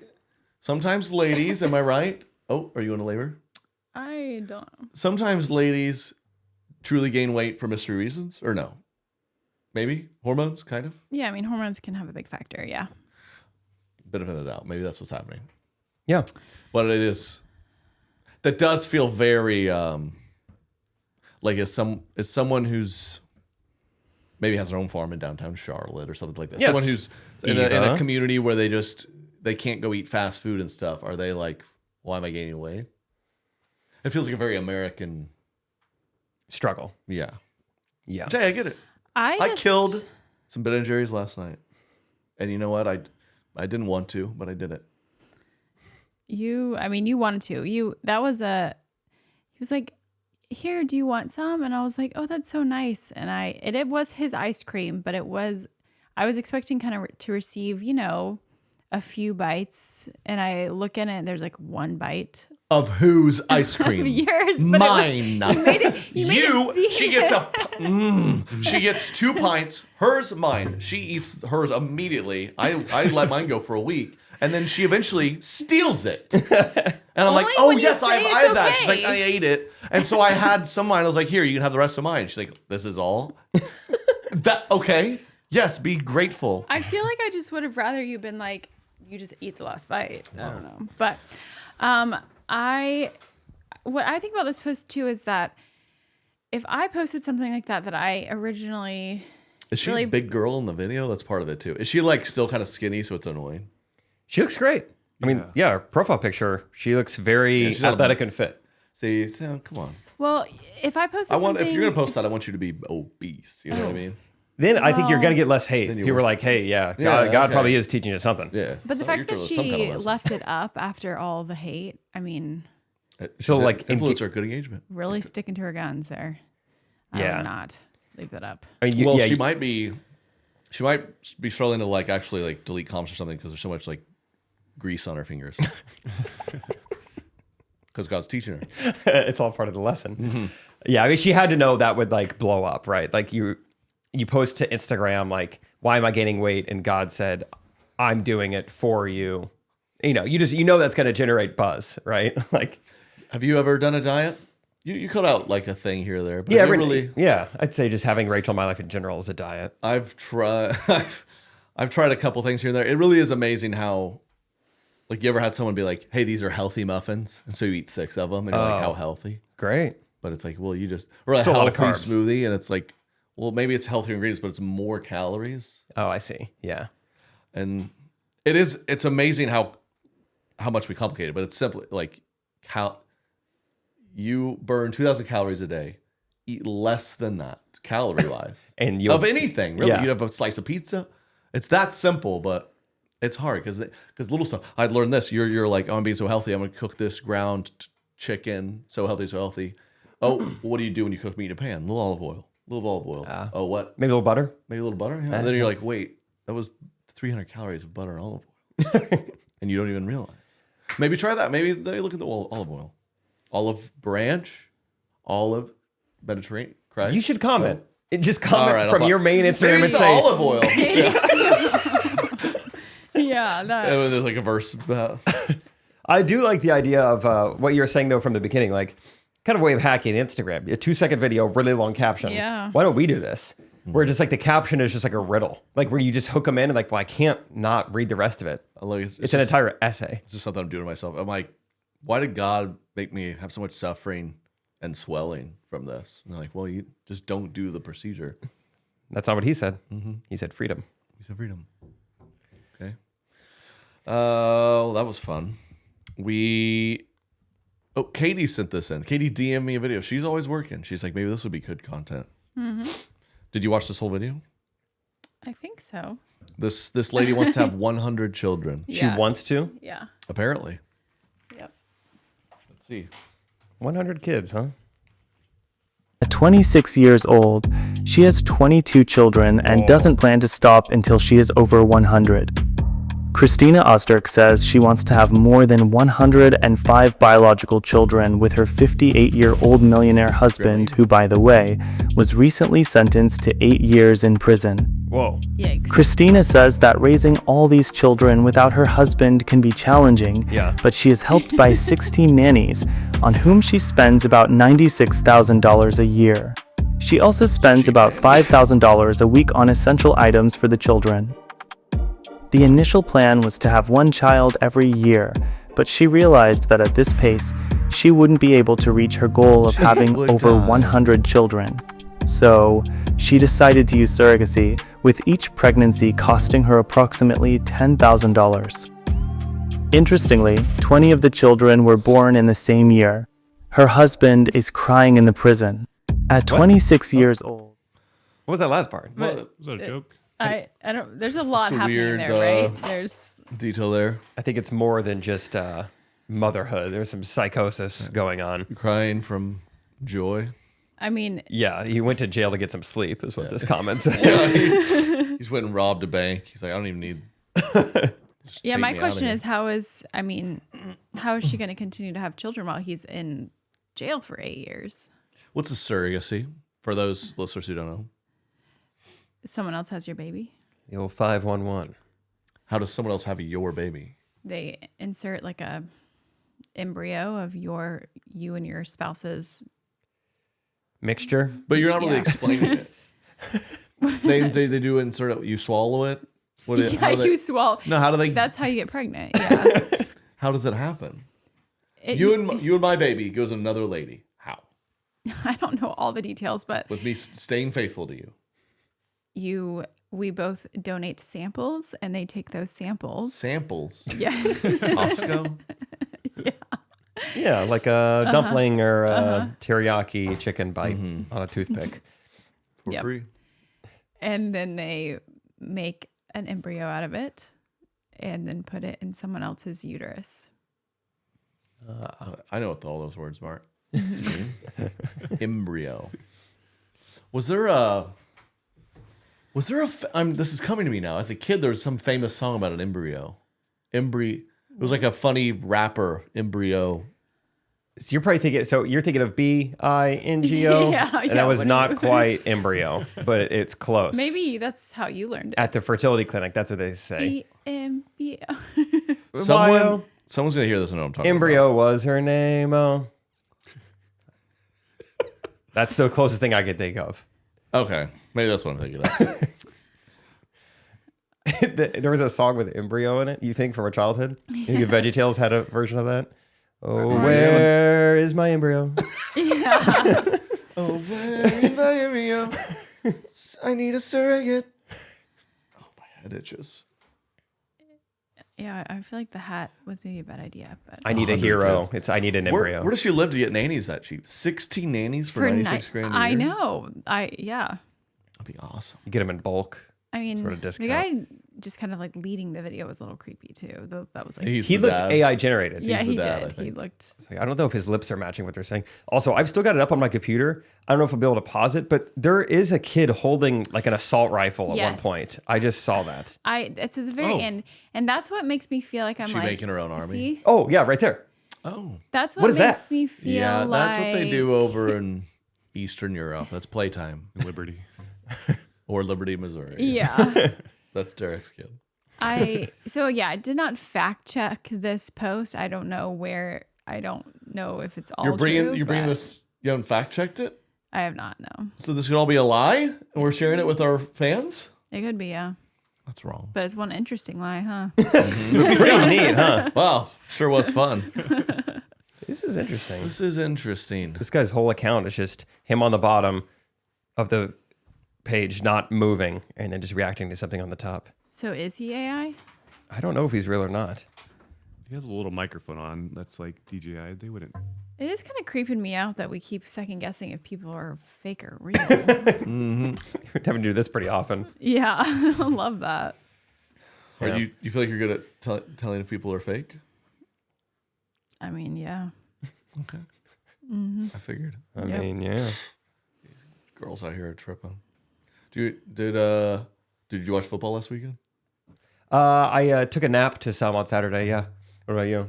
Sometimes ladies, am I right? Oh, are you in labor? I don't know. Sometimes ladies truly gain weight for mystery reasons, or no? Maybe hormones, kind of. Yeah, I mean, hormones can have a big factor. Yeah. Benefit of the doubt. Maybe that's what's happening. Yeah. But it is. That does feel very like as someone who's maybe has their own farm in downtown Charlotte or something like that. Yes. Someone who's in a community where they can't go eat fast food and stuff. Are they like, why am I gaining weight? It feels like a very American struggle. Yeah. Yeah. Jay, I get it. I killed some Ben and Jerry's last night. And you know what? I didn't want to, but I did it. You wanted to. He was like, here, do you want some? And I was like, oh, that's so nice. And it was his ice cream, but I was expecting kind of to receive, a few bites. And I look in it and there's like one bite. Of whose ice cream? Yours. Mine. She She gets 2 pints. Hers, mine. She eats hers immediately. I let mine go for a week. And then she eventually steals it. And I'm like, oh, yes, I have that. She's like, I ate it. And so I had some of mine. I was like, here, you can have the rest of mine. She's like, this is all? Okay. Yes, be grateful. I feel like I just would have rather you been like, you just eat the last bite. I don't know. But what I think about this post too is that if I posted something like that I originally... Is she a big girl in the video? That's part of it too. Is she like still kind of skinny so it's annoying? She looks great. I mean, her profile picture, she looks very athletic and fit. See, come on. Well, if I posted something... If you're going to post that, I want you to be obese. You know what I mean? Then I think you're going to get less hate. You were like, hey, God probably is teaching you something. Yeah. But the fact that she left it up after all the hate, I mean... So like influencer, good engagement. Really sticking to her guns there. I would not leave that up. I mean, she might be struggling to like actually like delete comments or something because there's so much like grease on her fingers. Because God's teaching her. It's all part of the lesson. Mm-hmm. Yeah, I mean, she had to know that would like blow up, right? Like you post to Instagram like, why am I gaining weight? And God said, I'm doing it for you. You know that's going to generate buzz, right? Like, have you ever done a diet? You cut out like a thing here or there. But I'd say just having Rachel in my life in general is a diet. I've tried a couple things here and there. It really is amazing how, like, you ever had someone be like, hey, these are healthy muffins. And so you eat 6 of them and you're like, how healthy? Great. But it's like, well, you just, or a healthy smoothie. And it's like, well, maybe it's healthier ingredients, but it's more calories. Oh, I see. Yeah. And it's amazing how much we complicate it, but it's simply like how you burn 2,000 calories a day, eat less than that calorie wise, and of anything really. You have a slice of pizza. It's that simple, but it's hard because little stuff. I'd learned this. You're like, oh, I'm being so healthy. I'm gonna cook this ground chicken. So healthy. Oh, what do you do when you cook meat in a pan? A little olive oil. Oh, what? Maybe a little butter. Yeah. And then you're like, wait, that was 300 calories of butter and olive oil, and you don't even realize. Maybe try that. Maybe look at the olive oil. Olive branch, olive, Mediterranean, Christ. You should comment. Just comment from your main Instagram and say olive oil. Yeah, there's like a verse about. I do like the idea of what you were saying though from the beginning, like kind of way of hacking Instagram. A 2-second video, really long caption. Yeah. Why don't we do this? Where just like the caption is just like a riddle, like where you just hook them in and like, well, I can't not read the rest of it. It's an entire essay. It's just something I'm doing to myself. I'm like, why did God make me have so much suffering and swelling from this? And they're like, well, you just don't do the procedure. That's not what he said. Mm-hmm. He said freedom. Okay. Well, that was fun. Katie sent this in. Katie DM'd me a video. She's always working. She's like, maybe this would be good content. Mm-hmm. Did you watch this whole video? I think so. This lady wants to have 100 children. Yeah. She wants to? Yeah. Apparently. Yep. Let's see. 100 kids, huh? At 26 years old, she has 22 children and doesn't plan to stop until she is over 100. Christina Osterk says she wants to have more than 105 biological children with her 58-year-old millionaire husband, who, by the way, was recently sentenced to 8 years in prison. Whoa. Yikes. Christina says that raising all these children without her husband can be challenging, but she is helped by 16 nannies, on whom she spends about $96,000 a year. She also spends about $5,000 a week on essential items for the children. The initial plan was to have 1 child every year, but she realized that at this pace, she wouldn't be able to reach her goal of having over 100 children. So, she decided to use surrogacy, with each pregnancy costing her approximately $10,000. Interestingly, 20 of the children were born in the same year. Her husband is crying in the prison. At 26 years old. What was that last part? What? Is that a joke? I don't. There's a lot a happening weird, there, right? There's. Detail there. I think it's more than just motherhood. There's some psychosis going on. Crying from joy. I mean, Yeah, he went to jail to get some sleep, is what this comment says. He just went and robbed a bank. He's like, I don't even need. Just yeah. take My me question out of is, how is she going to continue to have children while he's in jail for 8 years? here. What's a surrogacy for those listeners who don't know? Someone else has your baby. The old 511. How does someone else have your baby? They insert like a embryo of you and your spouse's. Mixture? But you're not really Yeah. explaining it. They do insert it. You swallow it. What? Yeah, you swallow. No, how do they? That's how you get pregnant. Yeah. How does it happen? It- You and my baby goes another lady. How? I don't know all the details, but With me staying faithful to you. we both donate samples, and they take those samples. Samples. Yes. Costco. Yeah, like a dumpling or a teriyaki chicken bite on a toothpick. For Yep. free. And then they make an embryo out of it, and then put it in someone else's uterus. I know what all those words are. Embryo. Was there a? This is coming to me now. As a kid, there was some famous song about an embryo. It was like a funny rapper embryo. So you're probably thinking, you're thinking of bingo, Yeah, and yeah, that was what not do you- quite embryo, but it's close. Maybe that's how you learned it. At the fertility clinic, that's what they say. embryo. Someone's gonna hear this and know what I'm talking Embryo was her name. Oh. That's the closest thing I could think of. about. Okay, maybe that's what I'm thinking of. There was a song with embryo in it, you think, from our childhood? You think VeggieTales had a version of that? Oh, where is my embryo? Oh, where is my embryo? I need a surrogate. Oh, my head itches. Yeah, I feel like the hat was maybe a bad idea, but I need a 100 hero. kids. I need an Where embryo. does she live to get nannies that cheap? 16 nannies for 96 grand a year? I know. Yeah. That'd be awesome. You get them in bulk. I mean, Sort of the discount. guy just kind of like leading the video was a little creepy too. That was like, He's He the looked dad. AI generated. yeah, the he dad, I did. He think. looked. It's like, I don't know if his lips are matching what they're saying. Also, I've still got it up on my computer. I don't know if I'll be able to pause it, but there is a kid holding like an assault rifle at one Yes. point. I just saw that. It's at the very Oh. end, and that's what makes me feel like I'm She like making her own army? See, Oh, yeah, right there. Oh. that's What what, is that? makes me feel Yeah, like that's what they do over in Eastern Europe. That's playtime. Liberty. Or Liberty, Missouri. Yeah. That's Derek's kid. I did not fact check this post. I don't know where. I don't know if it's all You're bringing true, but this. You haven't fact checked it, I have not. No, so this could all be a lie, and we're sharing it with our fans. it could be, yeah, That's wrong. but it's one interesting lie, huh? Pretty neat, huh? Wow, sure was fun. This is interesting. This is interesting. This guy's whole account is just him on the bottom of the page, not moving, and then just reacting to something on the top. So is he AI? I don't know if he's real or not. He has a little microphone on that's like DJI. They wouldn't. It is kind of creeping me out that we keep second guessing if people are fake or real. We're having to do this pretty often. Yeah, I love that. Are Yeah. you feel like you're good at telling if people are fake? I mean, yeah. Okay. I figured. I Yep. mean, yeah. Girls out here are tripping. Did you watch football last weekend? I took a nap to some on Saturday. Yeah. What about you?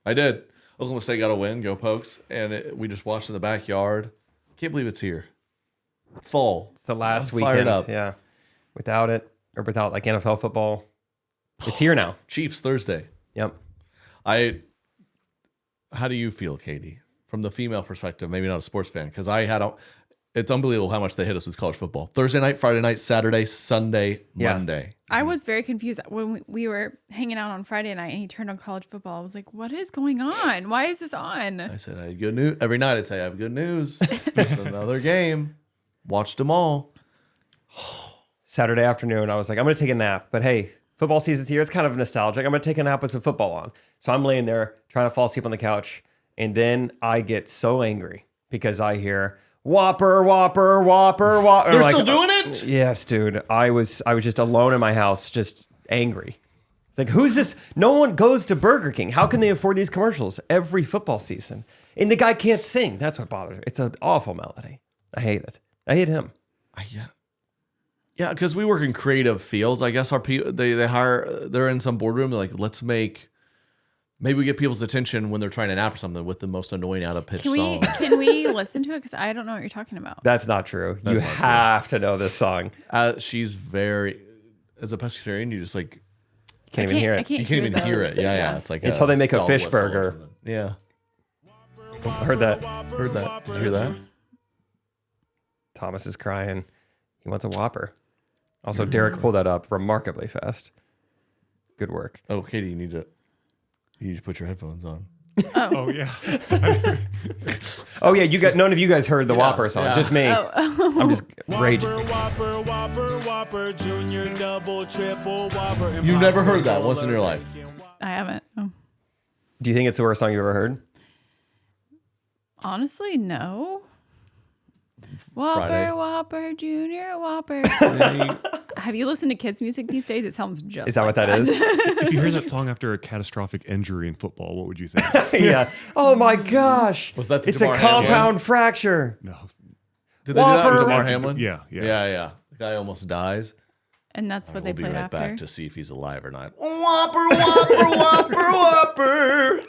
I did. Oklahoma State got a win. Go Pokes! And we just watched in the backyard. Can't believe it's here. Fall. It's the last I'm fired weekend. up. Yeah. Without like NFL football, it's here now. Chiefs Thursday. Yep. How do you feel, Katie, from the female perspective? Maybe not a sports fan, because it's unbelievable how much they hit us with college football. Thursday night, Friday night, Saturday, Sunday, Yeah. Monday. I was very confused when we were hanging out on Friday night and he turned on college football. I was like, what is going on? Why is this on? I said I had good news. Every night I'd say I have good news. There's another game. Watched them all. Saturday afternoon, I was like, I'm going to take a nap. But hey, football season's here. It's kind of nostalgic. I'm going to take a nap with some football on. So I'm laying there trying to fall asleep on the couch. And then I get so angry because I hear Whopper, Whopper, Whopper, Whopper. They're still doing it? Yes, dude. I was just alone in my house, just angry. It's like, who's this? No one goes to Burger King. How can they afford these commercials every football season? And the guy can't sing. That's what bothers me. It's an awful melody. I hate it. I hate him. Yeah, because we work in creative fields. I guess our people they're in some boardroom. They're like, maybe we get people's attention when they're trying to nap or something with the most annoying out of pitch song. Can we listen to it? Because I don't know what you're talking about. That's not true. You have to know this song. She's very, as a pescatarian, you just like can't even hear it. You can't even hear it. Yeah. It's like until they make a fish burger. Yeah. I heard that. Did you hear that? Thomas is crying. He wants a Whopper. Also, Derek pulled that up remarkably fast. Good work. Oh, Katie, you need to put your headphones on. Oh yeah. Oh yeah, you got none of you guys heard the Whopper song, just me. I'm just raging. Whopper, junior, double, triple, Whopper. You never heard that once in your life. I haven't. Oh. Do you think it's the worst song you've ever heard? Honestly, no. Whopper, Friday. Whopper, Junior, Whopper. Have you listened to kids' music these days? It sounds just Is that like what that is? If you hear that song after a catastrophic injury in football, what would you think? Yeah. Oh my gosh. Was that the It's Damar a compound Hamlin? fracture. No. Did they do that Whopper. with Damar Hamlin? Yeah. Yeah. The guy almost dies. And that's what We'll they be played right after. back to see if he's alive or not. Whopper, Whopper, Whopper, Whopper.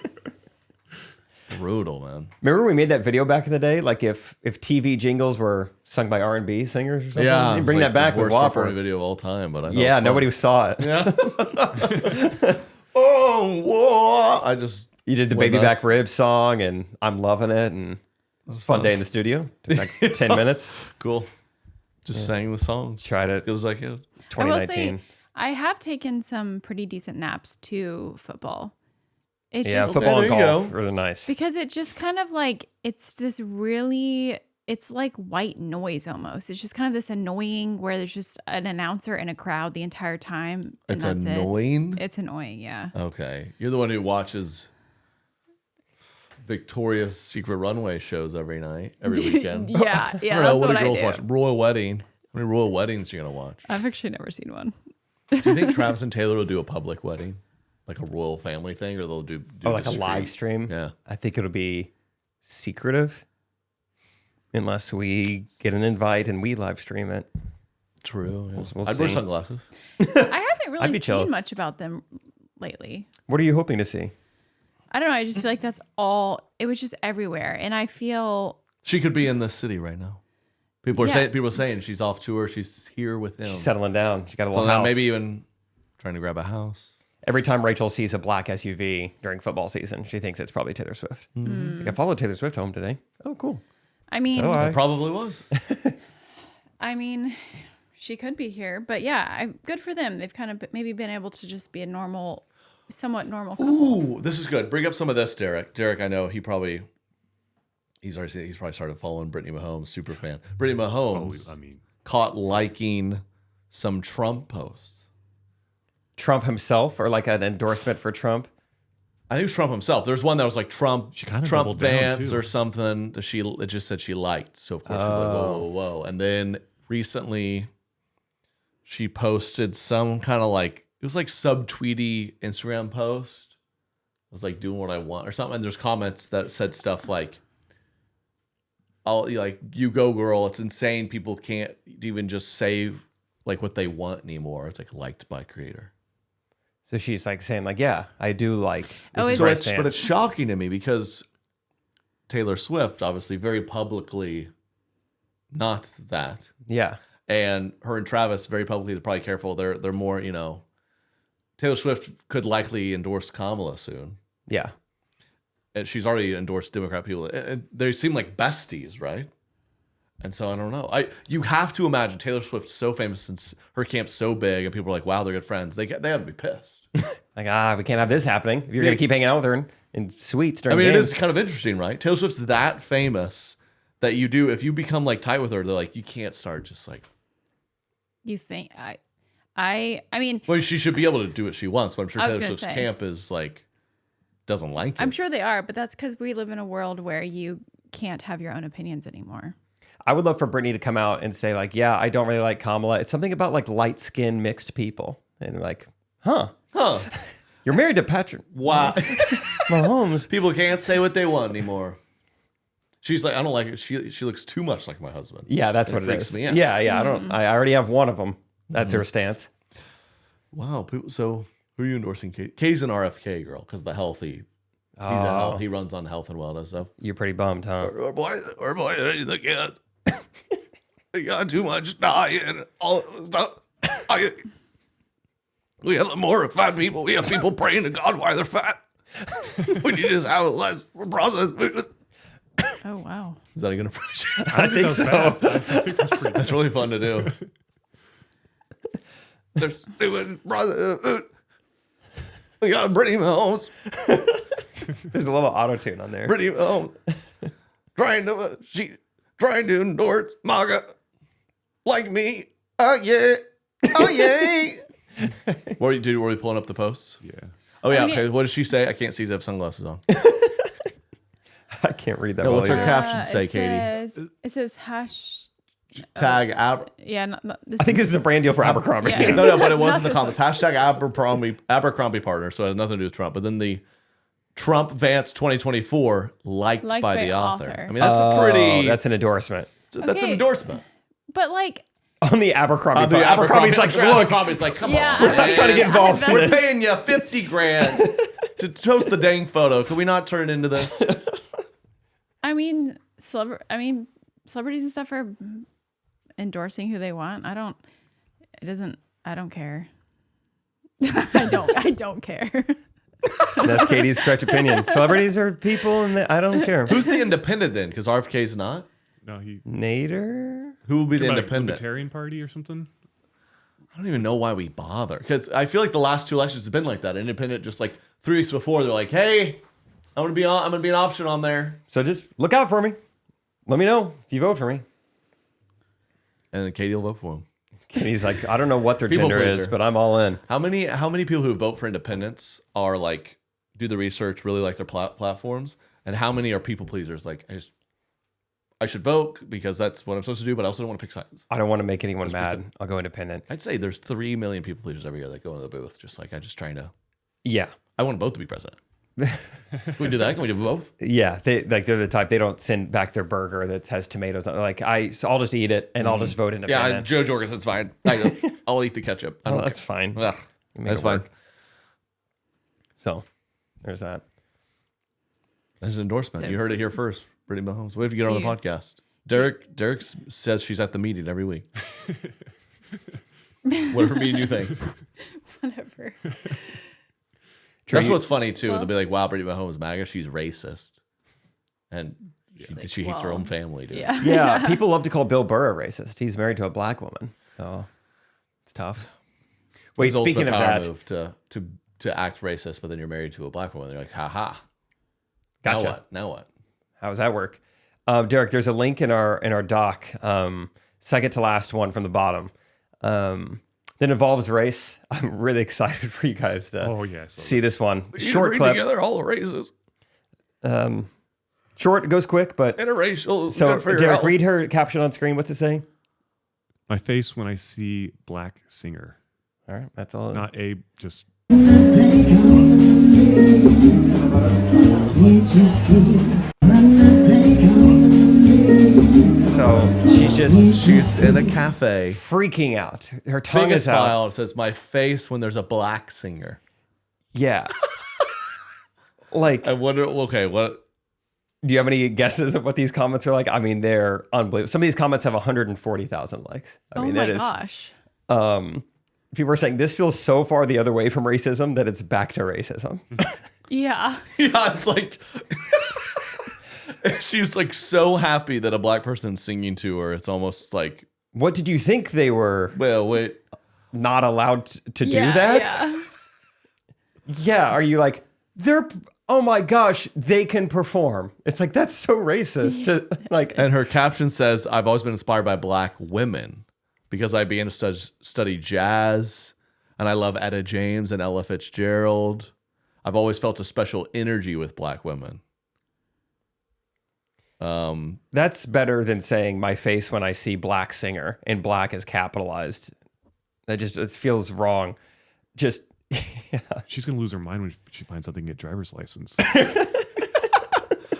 Brutal, man. Remember we made that video back in the day? Like if TV jingles were sung by R&B singers or something? Yeah, They it's bring like that back the with worst Whopper. performing video of all time, but I thought Yeah, it was nobody fun. saw it. Yeah. Oh, whoa. I just You did the went baby nuts. back rib song, and I'm loving it. And it was a fun day in the studio. Took like 10 minutes. Cool. Just sang the songs. Tried it. It was like it. It's I will 2019. say, I have taken some pretty decent naps to football. It's Yeah, just football and there you golf go. are really nice. because it just kind of like it's this really it's like white noise almost. It's just kind of this annoying where there's just an announcer in a crowd the entire time. And It's that's annoying. It's annoying, yeah. Okay. You're the one who watches Victoria's Secret Runway shows every night, every weekend. Yeah, yeah. I don't know, That's what what do girls I do. watch? Royal Wedding. How many royal weddings are you going to watch? I've actually never seen one. Do you think Travis and Taylor will do a public wedding? Like a royal family thing? Or they'll do like a discreet? live stream? Yeah. I think it'll be secretive unless we get an invite and we live stream it. True. Yeah. We'll I'd wear see. sunglasses. I haven't I'd really be chill. seen much about them lately. What are you hoping to see? I don't know. I just feel like that's all. It was just everywhere, and I feel She could be in this city right now. People are Yeah. saying. People are saying she's off tour. She's here with him. She's settling down. She got a so little now house. maybe even trying to grab a house. Every time Rachel sees a black SUV during football season, she thinks it's probably Taylor Swift. Like, I followed Taylor Swift home today. Oh, cool. I mean, Oh, It probably was. I mean, she could be here, but yeah, good for them. They've kind of maybe been able to just be a normal, somewhat normal couple. Ooh, this is good. Bring up some of this, Derek. Derek, I know he's probably started following Brittany Mahomes, super fan. Brittany Mahomes caught liking some Trump posts. Trump himself, or like an endorsement for Trump? I think it was Trump himself. There's one that was like Trump kinda Trump doubled down, Vance too. or something that it just said she liked. So of course we're like, whoa. And then recently she posted some kind of like, it was like subtweety Instagram post. It was like doing what I want or something. And there's comments that said stuff like, you go girl. It's insane. People can't even just say like what they want anymore. It's like liked by creator. So she's like saying, like, yeah, I do like. Oh, This is is where I it- stand. But it's shocking to me because Taylor Swift, obviously very publicly not that. Yeah. And her and Travis, very publicly, they're probably careful. They're more, Taylor Swift could likely endorse Kamala soon. Yeah. And she's already endorsed Democrat people. And they seem like besties, right? And so I don't know. You have to imagine Taylor Swift's so famous since her camp's so big, and people are like, "Wow, they're good friends." They have to be pissed. Like, we can't have this happening. If you're going to keep hanging out with her in suites during I mean, it games. is kind of interesting, right? Taylor Swift's that famous that if you become like tight with her, they're like, you can't start just like. You think I mean, Well, she should be able to do what she wants, but I'm sure I was Taylor gonna Swift's say. camp is like doesn't like it. I'm sure they are, but that's because we live in a world where you can't have your own opinions anymore. I would love for Brittany to come out and say like, yeah, I don't really like Kamala. It's something about like light skinned mixed people. And like, huh. You're married to Patrick. Wow. Mahomes. People can't say what they want anymore. She's like, I don't like it. She looks too much like my husband. Yeah, that's what it freaks is. me out. Yeah. I already have one of them. That's her stance. Wow. So who are you endorsing? Kay's an RFK girl because the healthy. He runs on health and wellness stuff. You're pretty bummed, huh? Our boy, the kids. They got too much diet. All this stuff. We have more fat people. We have people praying to God why they're fat. We need to just have less processed food. Oh, wow. Is that a good impression? I think so. I think that's pretty That's really fun to do. There's doing processed food. We got Brittany Mahomes. There's a little auto-tune on there. Brittany Mahomes. trying to endorse MAGA like me. Oh, yeah. Oh, yeah. Were we pulling up the posts? Yeah. Oh, yeah. I mean, Okay. What does she say? I can't see. I have sunglasses on. I can't read that. No, what's well her either. caption say, Katie? It says hash. Tag Ab. Yeah, this I think this is a brand deal for Abercrombie. Yeah. No, but it was in the comments. Hashtag Abercrombie partner. So it had nothing to do with Trump. But then the Trump Vance 2024 liked by the author. I mean, that's a pretty. That's an endorsement. That's an Okay. endorsement. But like, On the Abercrombie. On the part. Abercrombie's like, look, Abercrombie's like, come Yeah. on. We're I'm trying to get involved. We're paying you $50,000 to toast the dang photo. Can we not turn it into this? I mean, celebrities and stuff are endorsing who they want. I don't care. I don't care. That's Katie's correct opinion. Celebrities are people, and I don't care. Who's the independent then? Because RFK's not. No, he Nader? Who will be the like independent? Libertarian Party or something. I don't even know why we bother. Because I feel like the last two elections have been like that. Independent, just like 3 weeks before, they're like, "Hey, I'm gonna be an option on there." So just look out for me. Let me know if you vote for me. And then Katie will vote for him. Katie's like, I don't know what their People gender is, pleaser. but I'm all in. How many people who vote for independents are like do the research, really like their platforms, and how many are people pleasers? Like I should vote because that's what I'm supposed to do, but I also don't want to pick sides. I don't want to make anyone mad. I'll go independent. I'd say there's 3 million people pleasers every year that go into the booth, just like I just trying to. Yeah. I want both to be president. Can we do that? Can we do both? Yeah, they're the type, they don't send back their burger that has tomatoes on it. Like, so I'll just eat it and I'll just vote Yeah, independent. Joe Jorgensen's fine. I'll eat the ketchup. I Oh, don't that's care. fine. Ugh, Make that's it fine. work. So, there's that. That's an endorsement. So- You heard it here first. Brittany Mahomes. We have to get her on the podcast. Derek says she's at the meeting every week. Whatever meeting you think. Whatever. That's what's funny too. They'll be like, "Wow, Brittany Mahomes, MAGA, she's racist," and she hates her own family, dude. Yeah. Yeah, people love to call Bill Burr a racist. He's married to a black woman, so it's tough. Wait, It's the speaking of ultimate power that, move to act racist, but then you're married to a black woman. They're like, "Ha. Gotcha. Now what? how does that work? Derek, there's a link in our doc, second to last one from the bottom, that involves race. I'm really excited for you guys to see this one. Short clip. together all the races. Short, goes quick, but Interracial. Is so good for your Derek, health. read her caption on screen. What's it saying? My face when I see black singer. All right, that's all. Not a just. So she's in a cafe, freaking out. Her tongue biggest is out. smile. It says, "My face when there's a black singer." Yeah. Like, I wonder. Okay, what? do you have any guesses of what these comments are like? I mean, they're unbelievable. Some of these comments have 140,000 likes. I mean, my that is. gosh. People are saying this feels so far the other way from racism that it's back to racism. Yeah. Yeah, it's like she's like so happy that a black person's singing to her. It's almost like, What did you think they were well, wait. not allowed to do Yeah, that? Yeah. Yeah. Are you like, oh my gosh, they can perform. It's like, that's so racist. To, like, And her caption says, "I've always been inspired by black women because I began to study jazz, and I love Etta James and Ella Fitzgerald. I've always felt a special energy with black women. That's better than saying my face when I see black singer and black is capitalized. It feels wrong. Just yeah. She's gonna lose her mind when she finds out they can get driver's license.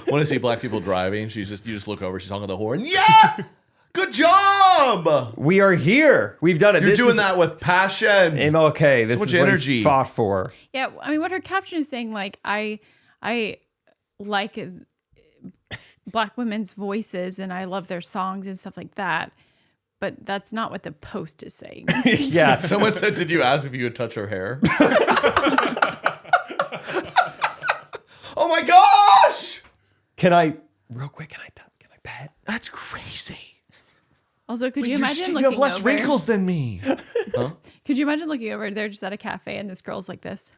When I see black people driving, you just look over, she's honking the horn. Yeah, good job. We are here. We've done it. You're doing that with passion. MLK. This so much is what energy. he fought for. Yeah, I mean, what her caption is saying, like, I like black women's voices and I love their songs and stuff like that. But that's not what the post is saying. Yeah. Someone said, "Did you ask if you would touch her hair?" Oh my gosh! Real quick? Can I pet? That's crazy. Also, could you imagine You looking have less over? wrinkles than me. Huh? Could you imagine looking over? They're just at a cafe and this girl's like this.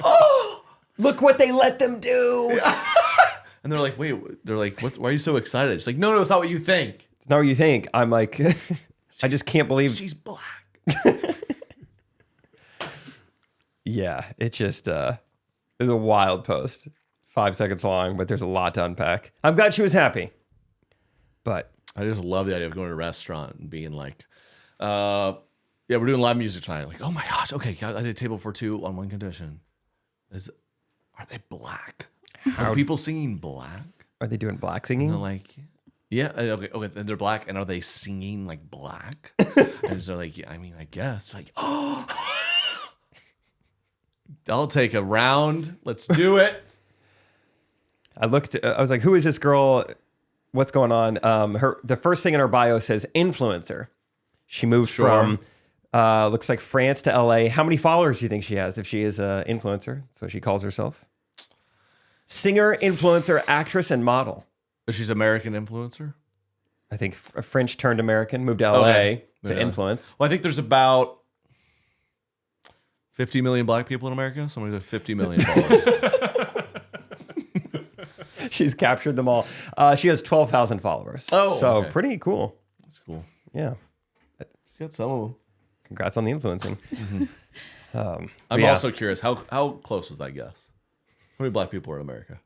Oh, look what they let them do. And they're like, what? Why are you so excited? She's like, no, it's not what you think. It's not what you think. I'm like, I just can't believe she's black. Yeah, it just is a wild post. 5 seconds long, but there's a lot to unpack. I'm glad she was happy. But I just love the idea of going to a restaurant and being like, yeah, we're doing live music tonight. Like, oh my gosh, okay, I did a table for two on one condition. Are they black? Are people singing black? Are they doing black singing? And they're like, yeah, okay, and they're black, and are they singing like black? And they're like, yeah, I mean, I guess. Like, oh, I'll take a round. Let's do it. I was like, who is this girl? What's going on? The first thing in her bio says influencer. She moved from looks like France to LA. How many followers do you think she has if she is an influencer? That's what she calls herself. Singer, influencer, actress, and model. She's American influencer? I think a French turned American, moved to LA to influence. Well, I think there's about 50 million black people in America. Somebody with 50 million followers. She's captured them all. She has 12,000 followers. Oh, so okay. pretty cool. That's cool. Yeah. She got some of them. Congrats on the influencing. I'm yeah. also curious, how close is that guess? How many black people are in America?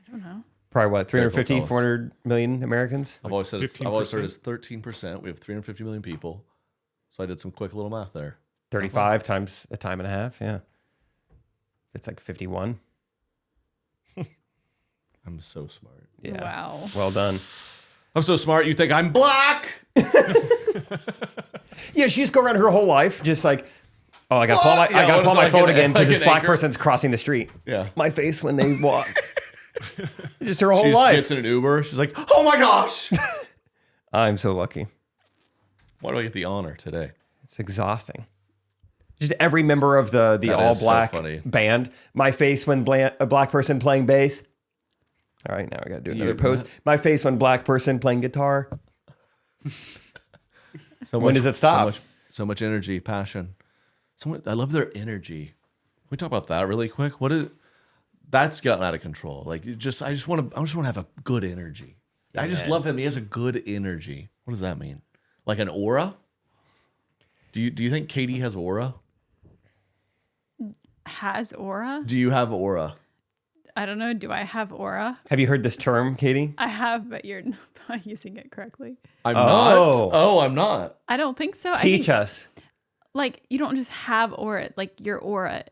I don't know. Probably what, 350, Tell us. 400 million Americans? I've always said it's 15%? 13%. We have 350 million people. So I did some quick little math there. 35 times a time and a half. Yeah. It's like 51. I'm so smart. Yeah. Wow. Well done. I'm so smart. You think I'm black? Yeah, she just go around her whole life just like, oh, I gotta What? pull my, I Yeah, gotta what pull is my like phone an- again because like this an black anchor? person's crossing the street. Yeah. My face when they walk. Just her whole She life. gets in an Uber. She's like, oh my gosh. I'm so lucky. Why do I get the honor today? It's exhausting. Just every member of the That all is so black funny. band. My face when a black person playing bass. All right, now I gotta do another post. My face when black person playing guitar. When does it stop? So much energy, passion. I love their energy. Can we talk about that really quick? That's gotten out of control. Like I just want to have a good energy. I just love him. He has a good energy. What does that mean? Like an aura? Do you think Katie has aura? Has aura? Do you have aura? I don't know. Do I have aura? Have you heard this term, Katie? I have, but you're not using it correctly. I'm not. Oh, I'm not. I don't think so. Teach us. Like, you don't just have aura. Like, your aura,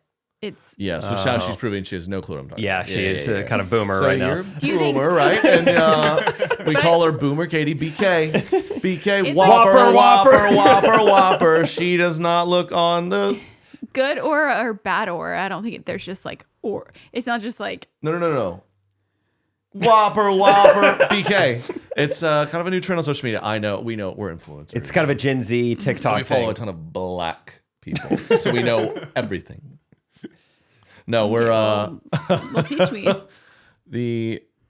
it's... Yeah, so now she's proving she has no clue what I'm talking Yeah, about. she is kind of boomer So right you're now. Do you think- boomer, right? And we call her Boomer Katie BK. BK It's Whopper, like- Whopper. She does not look on the... Good aura or bad aura. I don't think there's just like or. It's not just like No. Whopper, BK. It's kind of a new trend on social media. I know, we know, we're influencers. It's kind of a Gen Z TikTok we follow thing. a ton of black people, so we know everything. No, we're well, teach me.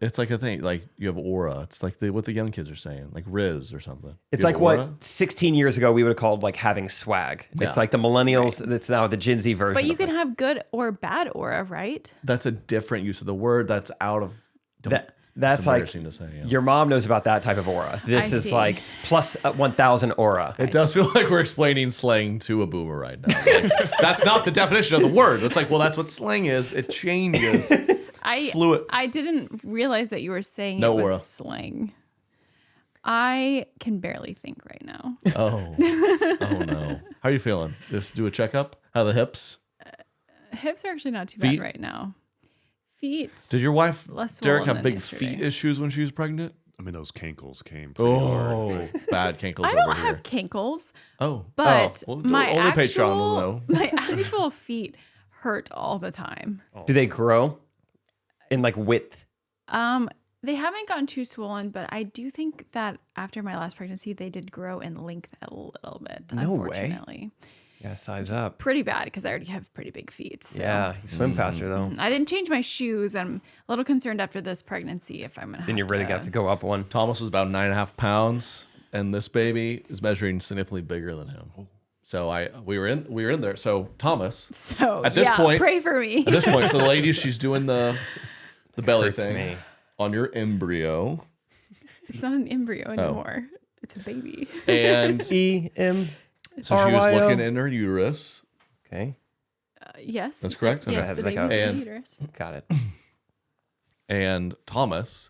It's like a thing. Like you have aura. It's like what the young kids are saying, like Riz or something. It's You have like what aura? 16 years ago we would have called like having swag. Yeah. It's like the millennials. That's now the Gen Z version. But you of can it. have good or bad aura, right? That's a different use of the word. That's out of. That's like embarrassing to say, yeah. Your mom knows about that type of aura. This I is see. like plus 1,000 aura. It does feel like we're explaining slang to a boomer right now. Like, that's not the definition of the word. It's like, well, that's what slang is. It changes. Fluid. I didn't realize that you were saying No it was aura. slang. I can barely think right now. Oh no. How are you feeling? Just do a checkup. How are the hips? Hips are actually not too Feet? bad right now. Feet. Did your wife, Less Derek, swollen have than big yesterday. feet issues when she was pregnant? I mean, those cankles came pretty hard. Bad cankles I over don't here. have cankles, Oh, but well, my only Patreon will actual know. my actual feet hurt all the time. Do they grow in like width? They haven't gotten too swollen, but I do think that after my last pregnancy, they did grow in length a little bit. No way. Unfortunately, Yeah, size It's up. pretty bad because I already have pretty big feet. So. Yeah, you swim faster though. I didn't change my shoes. I'm a little concerned after this pregnancy if I'm gonna. Then you're really gonna have to go up one. Thomas was about 9.5 pounds, and this baby is measuring significantly bigger than him. So we were in there. So Thomas, So at this point, pray for me. At this point, so the lady, she's doing the belly Hurts thing me. on your embryo, It's not an embryo anymore. It's a baby. and E-M. so she was RYO. looking in her uterus. Okay, Yes. That's correct? Okay. Yes, Has the like baby's a- in And- the uterus. got it. And Thomas,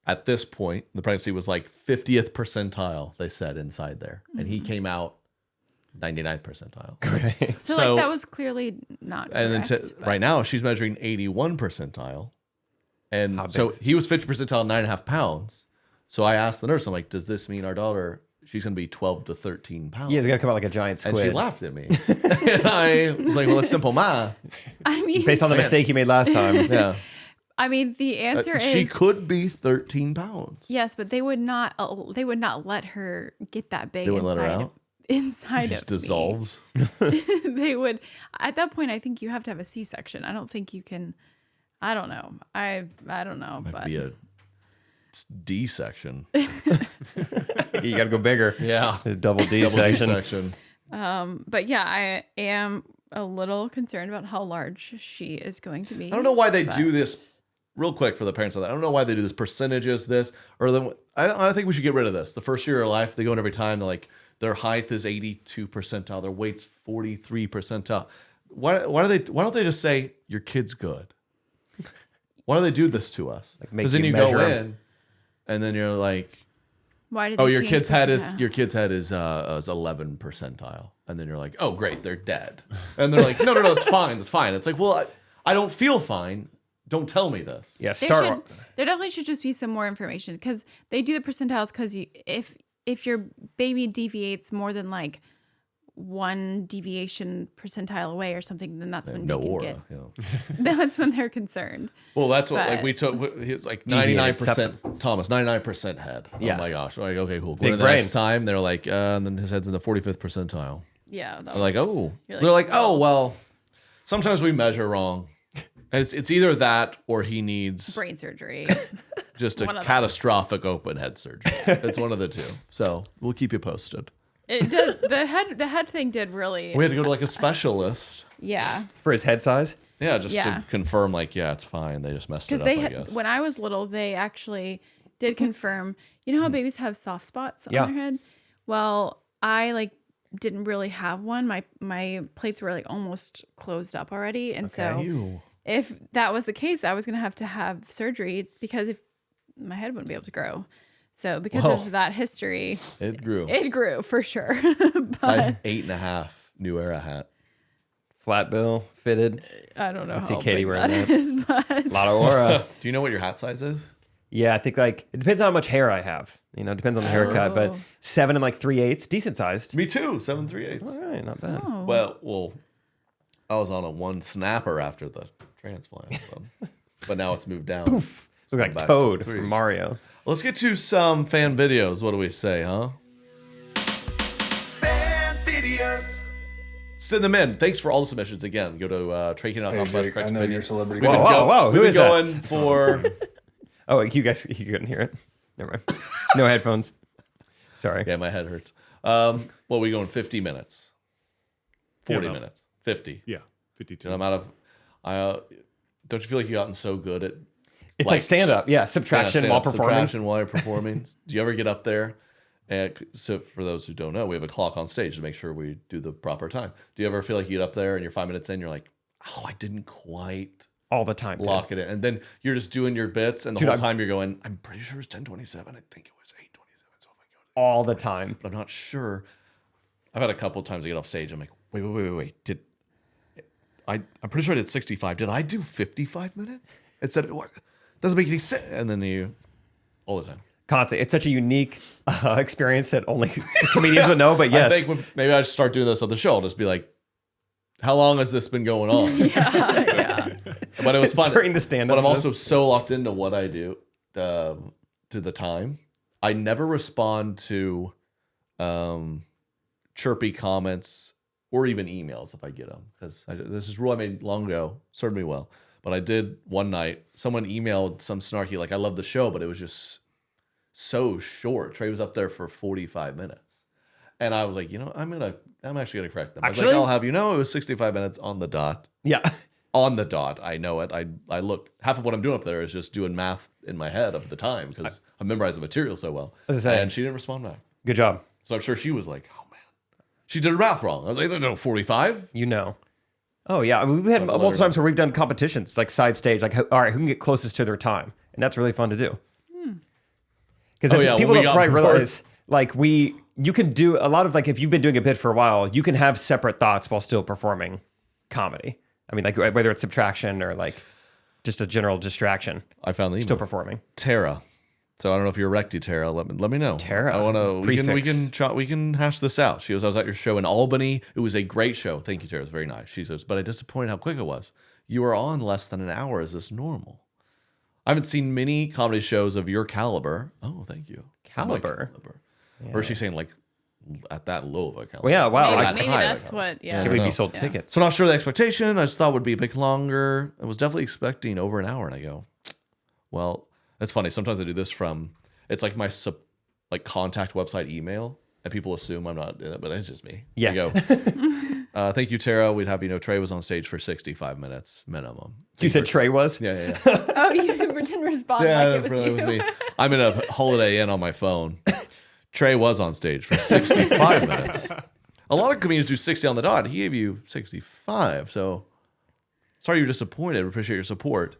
at this point, the pregnancy was like 50th percentile, they said, inside there. And he came out 99th percentile. Okay. So like that was clearly not. And then correct, but- right now, she's measuring 81 percentile. And How so big's- he was 50 percentile, 9.5 pounds. So I asked the nurse, I'm like, does this mean our daughter, she's going to be 12 to 13 pounds? Yeah, it's gonna come out like a giant squid. And she laughed at me. And I was like, well, it's simple math. I mean, Based on the mistake you made last time. Yeah. I mean, the answer She is could be 13 pounds. yes, but they would not. They would not let her get that big They wouldn't let her inside. out? Inside Just of me. dissolves. They would. At that point, I think you have to have a C-section. I don't think you can. I don't know. I don't know. Might but be a D section. You gotta go bigger. Yeah. A double D Double D section. section. but yeah, I am a little concerned about how large she is going to be. I don't know why they but- do this. Real quick for the parents of that. I don't know why they do this. Percentages, this, or then I think we should get rid of this. The first year of life, they go in every time. They're like, their height is 82 percentile, their weight's 43 percentile. Why don't they just say your kid's good? Why do they do this to us? Like make Because then you you go measure 'em. in, and then you're like, Why did they oh, your change kid's head is percentile? 11 percentile, and then you're like, oh, great, they're dead, and they're like, no, it's fine, it's fine. It's like, well, I don't feel fine. Don't tell me this. Yeah, There definitely should just be some more information because they do the percentiles because if your baby deviates more than like one deviation percentile away or something, then that's when No they can aura. get. You know. That's when they're concerned. Well, that's what like But- we took. He was like Deviated 99% Thomas, 99% head. Yeah. Oh my gosh. Like, okay, cool. Big Go to the brain. next time. They're like, and then his head's in the 45th percentile. Yeah. That I'm like, was- oh. you're They're like, oh, well, sometimes we measure wrong. And it's either that or he needs brain surgery. just a one of those. catastrophic open head surgery. It's one of the two. So we'll keep you posted. It did the head thing did really. We had to go to like a specialist. Yeah. For his head size? Yeah, just Yeah. to confirm, like, yeah, it's fine. They just messed it Because up, they I had, guess. when I was little, they actually did confirm. You know how babies have soft spots on Yeah. their head? Well, I like didn't really have one. My plates were like almost closed up already, and so Ew. if that was the case, I was gonna have to have surgery because if my head wouldn't be able to grow. So because Whoa. of that history, It grew. it grew for sure. Size 8.5, New Era hat. Flat bill, fitted. I don't know I'd see how Katie big wearing that that. is, but A lot of aura. Do you know what your hat size is? Yeah, I think like it depends on how much hair I have. You know, it depends on the haircut, but Oh. 7 and like 3/8, decent sized. Me too, 7 3/8. All right, not bad. oh. Well, I was on a one snapper after the transplant, so. But now it's moved down. Look like back to Toad 3. from Mario. Let's get to some fan videos. What do we say, huh? Fan videos. Send them in. Thanks for all the submissions again. Go to treyking.com/correct I know opinion. you're a celebrity. We've been Whoa, we've who been is that? going for Oh, you guys, you couldn't hear it. Never mind. No headphones. Sorry. yeah, my head hurts. Well, we going 50 minutes, 40 Yeah, no. minutes, 50. Yeah, 52. And I'm out of. Don't you feel like you've gotten so good at It's like stand-up. Yeah, subtraction while performing. Subtraction while you're performing. Do you ever get up there? So for those who don't know, we have a clock on stage to make sure we do the proper time. Do you ever feel like you get up there and you're 5 minutes in, you're like, oh, I didn't quite all the time lock it in. And then you're just doing your bits and the whole time you're going, I'm pretty sure it's 10:27. I think it was 8:27. So if I go to all the time. But I'm not sure. I've had a couple of times I get off stage. I'm like, wait. I'm pretty sure I did 65. Did I do 55 minutes? It said, what? Doesn't make any sense. And then all the time. Constantly. It's such a unique experience that only comedians would know, but yes. I think maybe I should start doing this on the show. I'll just be like, how long has this been going on? Yeah. But it was fun. During the stand-up. But I'm also so locked into what I do to the time. I never respond to chirpy comments or even emails if I get them. Because this is a rule I made long ago. Served me well. But I did one night. Someone emailed some snarky, like, I love the show, but it was just so short. Trey was up there for 45 minutes. And I was like, I'm actually going to correct them. I was like, I'll have you know, it was 65 minutes on the dot. Yeah. On the dot. I know it. I look, half of what I'm doing up there is just doing math in my head of the time because I memorized the material so well. And she didn't respond back. Good job. So I'm sure she was like, oh man, she did her math wrong. I was like, no, 45. Oh yeah. I mean, we've had multiple times where we've done competitions, like side stage, like, all right, who can get closest to their time? And that's really fun to do. Because people don't quite realize, like, you can do a lot of, like, if you've been doing a bit for a while, you can have separate thoughts while still performing comedy. I mean, like, whether it's subtraction or, like, just a general distraction. I found the email. Still performing. Tara. So I don't know if you're recti, Tara. Let me know. Tara. I want to. We can hash this out. She goes, I was at your show in Albany. It was a great show. Thank you, Tara. It was very nice. She says, but I disappointed how quick it was. You were on less than an hour. Is this normal? I haven't seen many comedy shows of your caliber. Oh, thank you. Caliber. Yeah. Or is she saying, like, at that low of a caliber? Well, yeah, wow. Maybe that's what, yeah. Should we be sold tickets? So not sure the expectation. I just thought it would be a bit longer. I was definitely expecting over an hour. And I go, well, it's funny. Sometimes I do this it's like my contact website email. And people assume I'm not in it, but it's just me. Yeah. I go, thank you, Tara. We'd have you know Trey was on stage for 65 minutes minimum. You said Trey was? Yeah. Oh, you didn't respond like it was you. Me. I'm in a Holiday Inn on my phone. Trey was on stage for 65 minutes. A lot of comedians do 60 on the dot. He gave you 65. So sorry you're disappointed. Appreciate your support.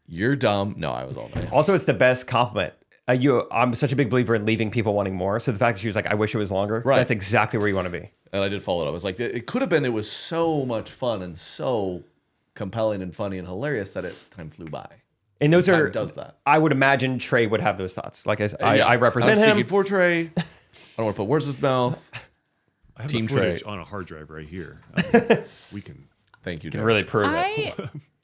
You're dumb. No, I was all night. Also, it's the best compliment. I'm such a big believer in leaving people wanting more. So the fact that she was like, I wish it was longer. Right. That's exactly where you want to be. And I did follow it up. I was like, it could have been, it was so much fun and so compelling and funny and hilarious that time flew by. And those are, does that. I would imagine Trey would have those thoughts. Like I represent him. Speaking for Trey. I don't want to put words in his mouth. I have Team the footage Trey on a hard drive right here. We can. Thank you, can really prove it.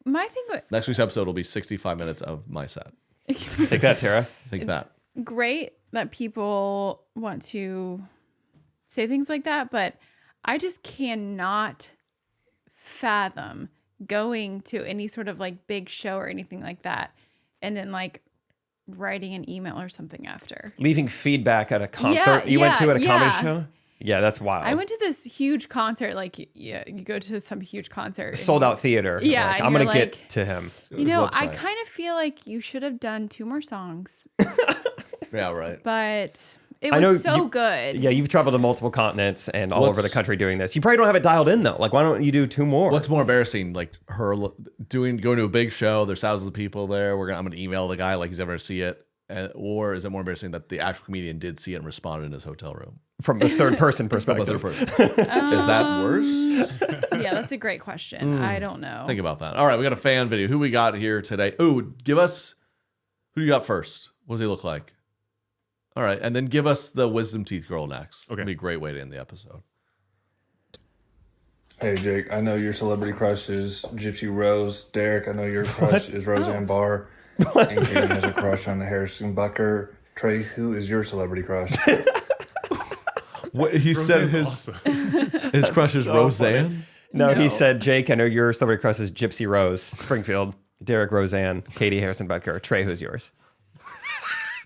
My thing. Next week's episode will be 65 minutes of my set. Take that, Tara. Take that. Great that people want to say things like that, but I just cannot fathom going to any sort of like big show or anything like that and then like writing an email or something after. Leaving feedback at a concert you went to at a comedy show? Yeah, that's wild. I went to this huge concert. Like, you go to some huge concert. Sold out theater. Yeah. Like, I'm going to get to him. I kind of feel like you should have done 2 more songs. Yeah, right. But it was so good. Yeah, you've traveled to multiple continents and all over the country doing this. You probably don't have it dialed in, though. Like, why don't you do 2 more? What's more embarrassing? Like, her going to a big show, there's thousands of people there. I'm going to email the guy like he's never going to see it. Or is it more embarrassing that the actual comedian did see it and responded in his hotel room? From a third-person perspective. Is that worse? Yeah, that's a great question. I don't know. Think about that. All right, we got a fan video. Who we got here today? Oh, who do you got first? What does he look like? All right, and then give us the wisdom teeth girl next. Okay. That'd be a great way to end the episode. Hey, Jake, I know your celebrity crush is Gypsy Rose. Derek, I know your crush is Roseanne Barr. And Kaden has a crush on Harrison Bucker. Trey, who is your celebrity crush? What he said his crush is Roseanne? No, he said, Jake, I know your celebrity crush is Gypsy Rose, Springfield. Derek, Roseanne, Katie, Harrison Bucker. Trey, who's yours?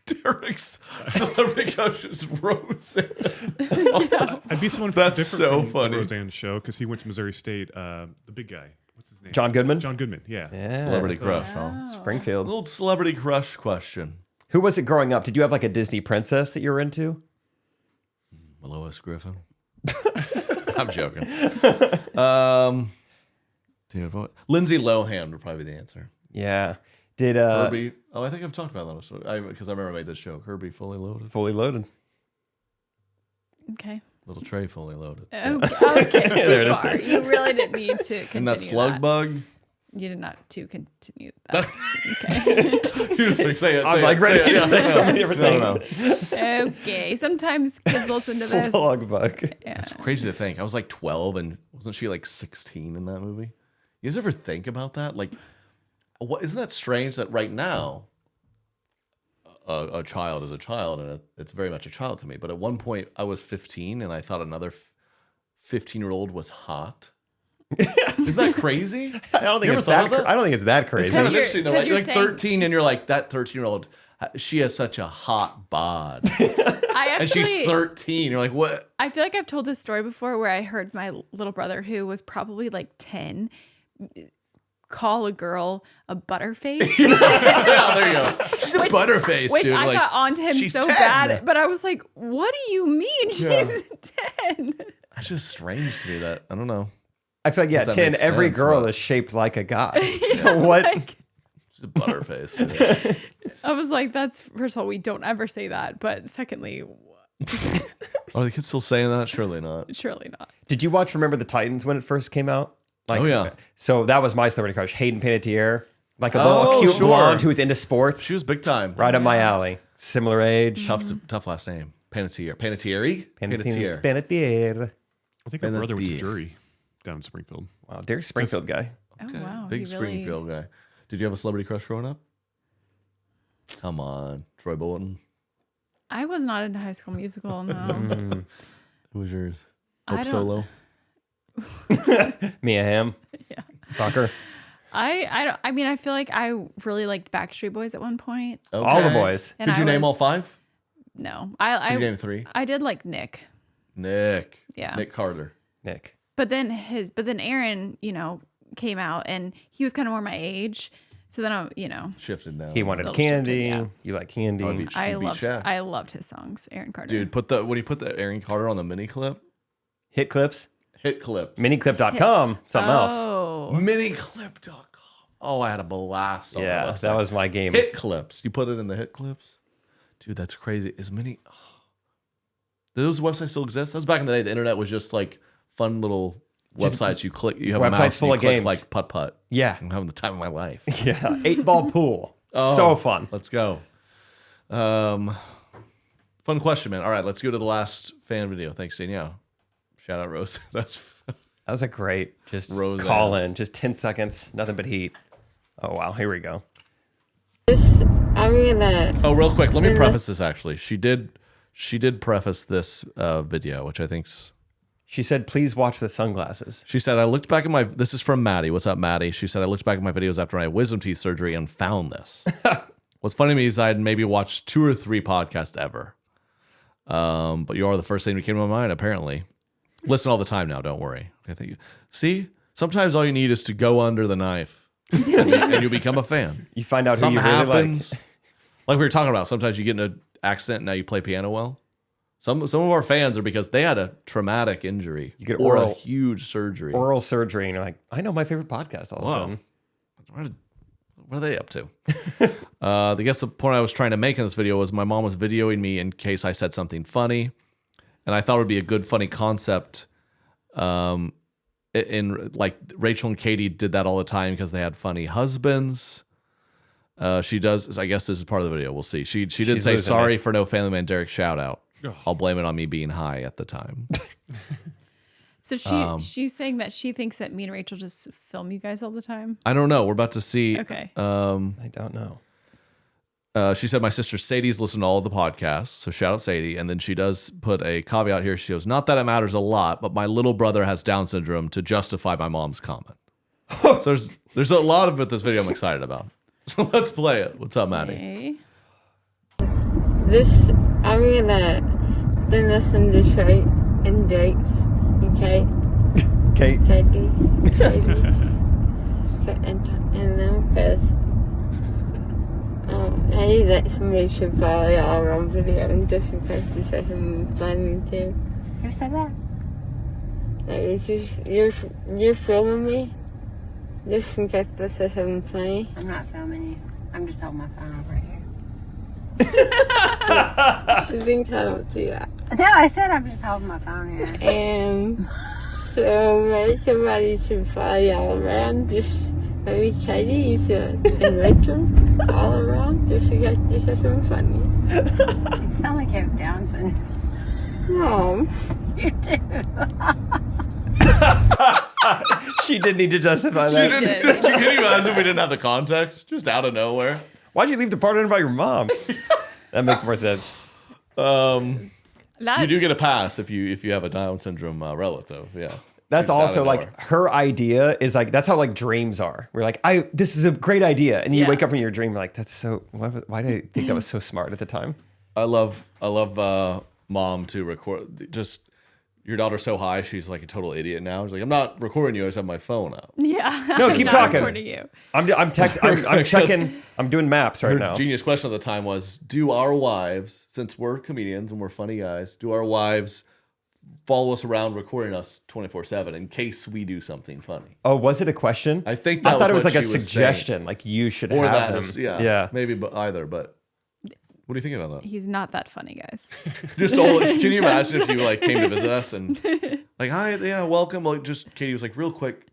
Derek's celebrity crush is Roseanne. I'd be someone That's different so from funny. Roseanne's show because he went to Missouri State. The big guy. What's his name? John Goodman? John Goodman, yeah. Celebrity crush, huh? Springfield. Little celebrity crush question. Who was it growing up? Did you have like a Disney princess that you were into? Lois Griffin. I'm joking. Dude, Lindsay Lohan would probably be the answer. Yeah. Did Herbie? Oh, I think I've talked about that because I remember I made this joke. Herbie fully loaded. Fully loaded. Okay. Little Trey fully loaded. Okay. There it is. Far. You really didn't need to continue And that slug bug. You did not to continue that. Okay. Say it. I'm like ready to say so many different things. Okay. Sometimes kids listen to this. Slug bug. Yeah. It's crazy to think. I was like 12, and wasn't she like 16 in that movie? You guys ever think about that? Like, isn't that strange that right now a child is a child, and it's very much a child to me. But at one point, I was 15, and I thought another 15-year-old was hot. Is that crazy? I don't think it's that. I don't think it's that crazy. It's kind of interesting though. Like saying, 13, and you're like, that 13-year-old, she has such a hot bod. And she's 13. You're like, what? I feel like I've told this story before where I heard my little brother, who was probably like 10, call a girl a butterface. Yeah, there you go. She's a butterface, which dude. I like, got onto him so 10. bad, but I was like, what do you mean she's 10? That's just strange to me that, I don't know. I feel like, 10, every girl is shaped like a guy. So what? She's a butterface. Dude. I was like, that's, first of all, we don't ever say that. But secondly, Are the kids still saying that? Surely not. Surely not. Did you watch Remember the Titans when it first came out? Like, oh, yeah. So that was my celebrity crush, Hayden Panettiere. Like a little cute blonde who was into sports. She was big time. Right up my alley. Similar age. Tough last name. Panettiere. Panettiere? Panettiere. I think my brother went to jury down in Springfield. Wow, Derek's Springfield guy. Okay. Oh, wow. Big Springfield guy. Did you have a celebrity crush growing up? Come on. Troy Bolton. I was not into High School Musical, no. Who was yours? I Hope don't- Solo? Mia Hamm. Yeah. Soccer. I mean, I feel like I really liked Backstreet Boys at one point. Okay. All the boys. And Could you name all 5? No. Could you name 3? I did like Nick. Nick. Yeah. Nick Carter. Nick. But then Aaron, came out and he was kind of more my age. So then I, Shifted now. He wanted Little candy. shifted, yeah. You like candy. Oh, I loved his songs, Aaron Carter. Dude, when you put the Aaron Carter on the mini clip. Hit clips. Hit clip. Miniclip.com. Something else. Miniclip.com. Oh, I had a blast on Yeah, that website. that was my game. Hit clips. You put it in the hit clips? Dude, that's crazy. Those websites still exist? That was back in the day. The internet was just like fun little websites. You click, you have a websites mouse full and you of click games. like putt-putt. Yeah. I'm having the time of my life. Yeah. 8-ball pool. Oh, so fun. Let's go. Fun question, man. All right, let's go to the last fan video. Thanks, Danielle. Shout out Rose. That was a great Rose call in. Just 10 seconds. Nothing but heat. Oh, wow. Here we go. Oh, real quick. Let me preface this, actually. She did preface this video, which I think's... She said, please watch with sunglasses. She said, I looked back at this is from Maddie. What's up, Maddie? She said, I looked back at my videos after my wisdom teeth surgery and found this. What's funny to me is I had maybe watched 2 or 3 podcasts ever. But you are the first thing that came to my mind, apparently. Listen all the time now, don't worry. See? Sometimes all you need is to go under the knife and you become a fan. You find out Something who you really happens. Like we were talking about, sometimes you get in an accident and now you play piano well. Some of our fans are because they had a traumatic injury or a huge surgery. Oral surgery. And you're like, I know my favorite podcast all of a sudden. What are they up to? I guess the point I was trying to make in this video was my mom was videoing me in case I said something funny. And I thought it would be a good, funny concept. In like Rachel and Katie did that all the time because they had funny husbands. She does. I guess this is part of the video. We'll see. She did say sorry for no Family Man Derek shout out. I'll blame it on me being high at the time. So she's saying that she thinks that me and Rachel just film you guys all the time. I don't know. We're about to see. Okay. I don't know. She said my sister Sadie's listened to all of the podcasts, so shout out Sadie. And then she does put a caveat here. She goes, not that it matters a lot, but my little brother has Down syndrome to justify my mom's comment. So there's a lot of it this video I'm excited about. So let's play it. What's up, Maddie? Okay. I'm gonna then listen to Trey and Jake, okay? Katie. in them because I need that somebody should follow y'all around video and just in case to say something funny too. Who said that? Like you're filming me just in case to say something funny. I'm not filming you. I'm just holding my phone over here. She thinks I don't do that. No, I said I'm just holding my phone here. And so maybe somebody should follow y'all around. Just maybe Katie, you should, and Rachel, all around, just to get to say something funny. You sound like you have Down syndrome. No. You do. She did need to justify that. She did. You can imagine if we didn't have the context, just out of nowhere. Why'd you leave the part in about your mom? That makes more sense. You do get a pass if you have a Down syndrome relative. Yeah. That's Just out also of like nowhere. her idea is like, that's how like dreams are. We're like, this is a great idea. And you wake up from your dream, like, that's so, why did I think that was so smart at the time? I love mom to record. Just your daughter's so high, she's like a total idiot now. She's like, I'm not recording you. I just have my phone out. Yeah. No, keep talking. Recording you. I'm checking. I'm doing maps right Her now. genius question at the time was, do our wives, since we're comedians and we're funny guys, do our wives follow us around recording us 24/7 in case we do something funny? Oh, was it a question? I think that I thought it was what like a she was suggestion. saying. Like you should Or have that them. is, yeah. Yeah. Maybe either, but what do you think about that? He's not that funny, guys. Just can you imagine if you like came to visit us and like, hi, yeah, welcome. Like, just Katie was like, real quick,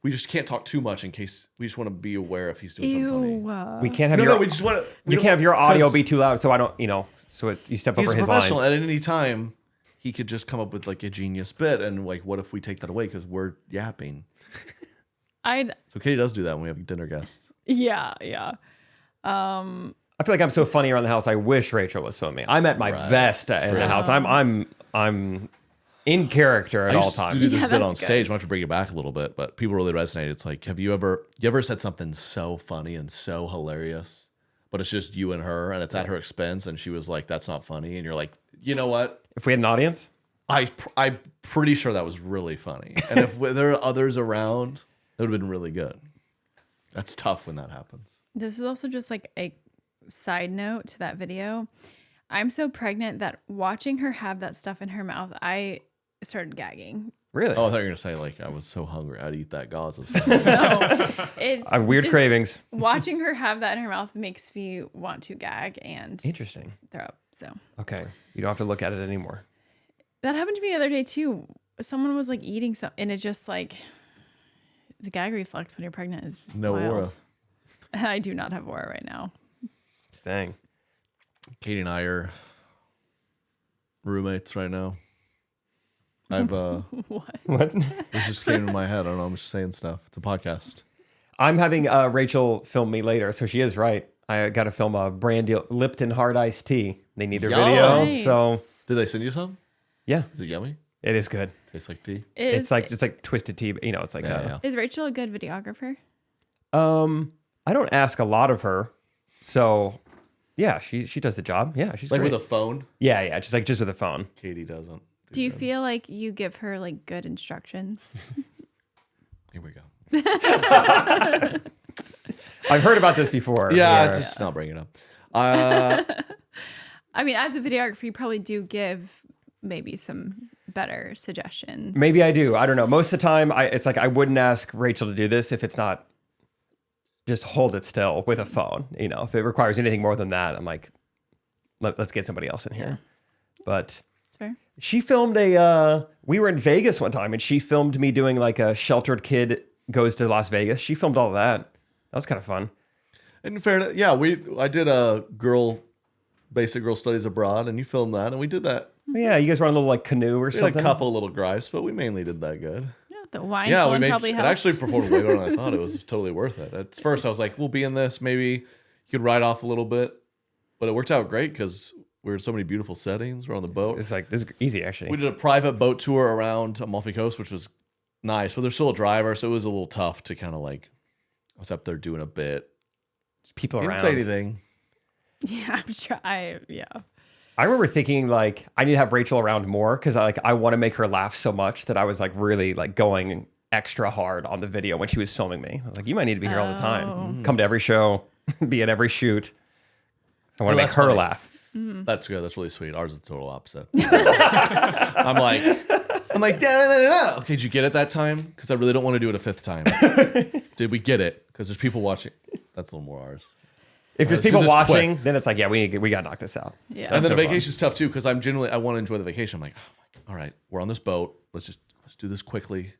we just can't talk too much in case we just want to be aware if he's doing something funny. We can't have No, we just want to. You can't have your audio be too loud, so I don't. So you step over He's a his professional. lines. At any time, he could just come up with like a genius bit, and like, what if we take that away because we're yapping? So Katie does do that when we have dinner guests. Yeah. I feel like I'm so funny around the house. I wish Rachel was filming. I'm at my best in the house. I'm in character at all times. I used to do this bit on stage. I want to bring it back a little bit, but people really resonate. It's like, have you ever said something so funny and so hilarious, but it's just you and her, and it's at her expense, and she was like, "That's not funny," and you're like, you know what? If we had an audience, I'm pretty sure that was really funny, and if there are others around, it would have been really good. That's tough when that happens. This is also just like a side note to that video. I'm so pregnant that watching her have that stuff in her mouth, I started gagging. Really? Oh, I thought you were gonna say like I was so hungry I'd eat that gauze. No, it's I have weird just cravings. Watching her have that in her mouth makes me want to gag and Interesting. throw up. So Okay, you don't have to look at it anymore. that happened to me the other day too. Someone was like eating something, and it just like the gag reflex when you're pregnant is No wild. aura. I do not have aura right now. Dang. Katie and I are roommates right now. I've What? This just came into my head. I don't know. I'm just saying stuff. It's a podcast. I'm having Rachel film me later, so she is right. I got to film a brand deal Lipton Hard Iced Tea. They need their video, Nice. so Did they send you some? yeah, Is it yummy? it is good. Tastes like tea. It's like twisted tea, but it's like Yeah. Is Rachel a good videographer? I don't ask a lot of her, so yeah, she does the job. Yeah, she's Like great. with a phone. Yeah, just with a phone. Katie doesn't. Do you feel like you give her like good instructions? Here we go. I've heard about this before. Yeah, where- it's just not bringing it up. I mean, as a videographer, you probably do give maybe some better suggestions. Maybe I do. I don't know. Most of the time, it's like I wouldn't ask Rachel to do this if it's not just hold it still with a phone. If it requires anything more than that, I'm like, let's get somebody else in here. But That's fair. she filmed we were in Vegas one time and she filmed me doing like a sheltered kid goes to Las Vegas. She filmed all of that. That was kind of fun. In fairness, yeah, I did a basic girl studies abroad, and you filmed that, and we did that. Yeah, you guys were on a little like canoe or We something. had a couple little gripes, but we mainly did that good. Yeah, the wine Yeah, we phone made probably it. helped. Actually performed way better than I thought. It was totally worth it. At first, I was like, "We'll be in this. Maybe you could ride off a little bit," but it worked out great because we were in so many beautiful settings. We're on the boat. It's like this is easy actually. We did a private boat tour around Amalfi Coast, which was nice, but there's still a driver, so it was a little tough to kind of like. I was up there doing a bit. People Didn't around. say anything. Yeah, I'm sure. I remember thinking like I need to have Rachel around more because I want to make her laugh so much that I was like really like going extra hard on the video when she was filming me. I was like, you might need to be here all the time. Come to every show, be at every shoot. I want to make her laugh. That's good. That's really sweet. Ours is the total opposite. I'm like, da. Okay, did you get it that time? Because I really don't want to do it a fifth time. Did we get it? Because there's people watching. That's a little more ours. If there's people watching, then it's like, yeah, we got to knock this out. Yeah. And then a vacation's tough too, because I want to enjoy the vacation. I'm like, oh my God, all right, we're on this boat. Let's do this quickly.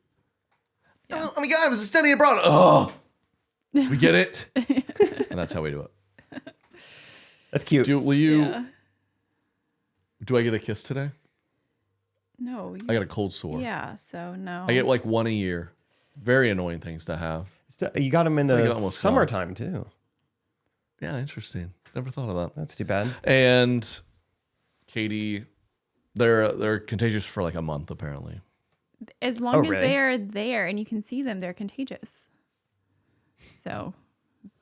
Yeah. Oh my God, I was studying abroad. Oh, we get it. And that's how we do it. That's cute. Do I get a kiss today? No. I got a cold sore. Yeah, so no. I get like one a year. Very annoying things to have. You got them in the summertime too. Yeah, interesting. Never thought of that. That's too bad. And Katie, they're contagious for like a month apparently. As long as they're there and you can see them, they're contagious. So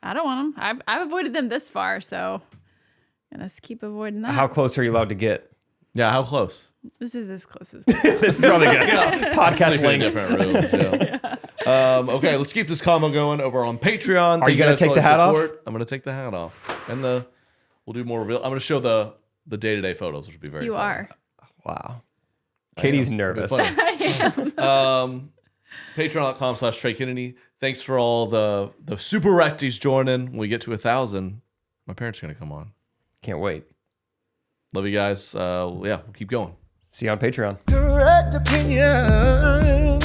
I don't want them. I've avoided them this far, so I'm gonna keep avoiding that. How close are you allowed to get? Yeah, how close? This is as close as this is probably good. Podcast link. Different rooms, yeah. Okay, let's keep this combo going over on Patreon. Are you gonna take the hat off? I'm gonna take the hat off, and we'll do more reveal. I'm gonna show the day-to-day photos, which will be very. You fun. are. Wow. Katie's nervous. Patreon.com/Trey Kennedy. Thanks for all the super recties joining. When we get to 1,000, my parents are gonna come on. Can't wait. Love you guys. We'll keep going. See you on Patreon. Correct opinion.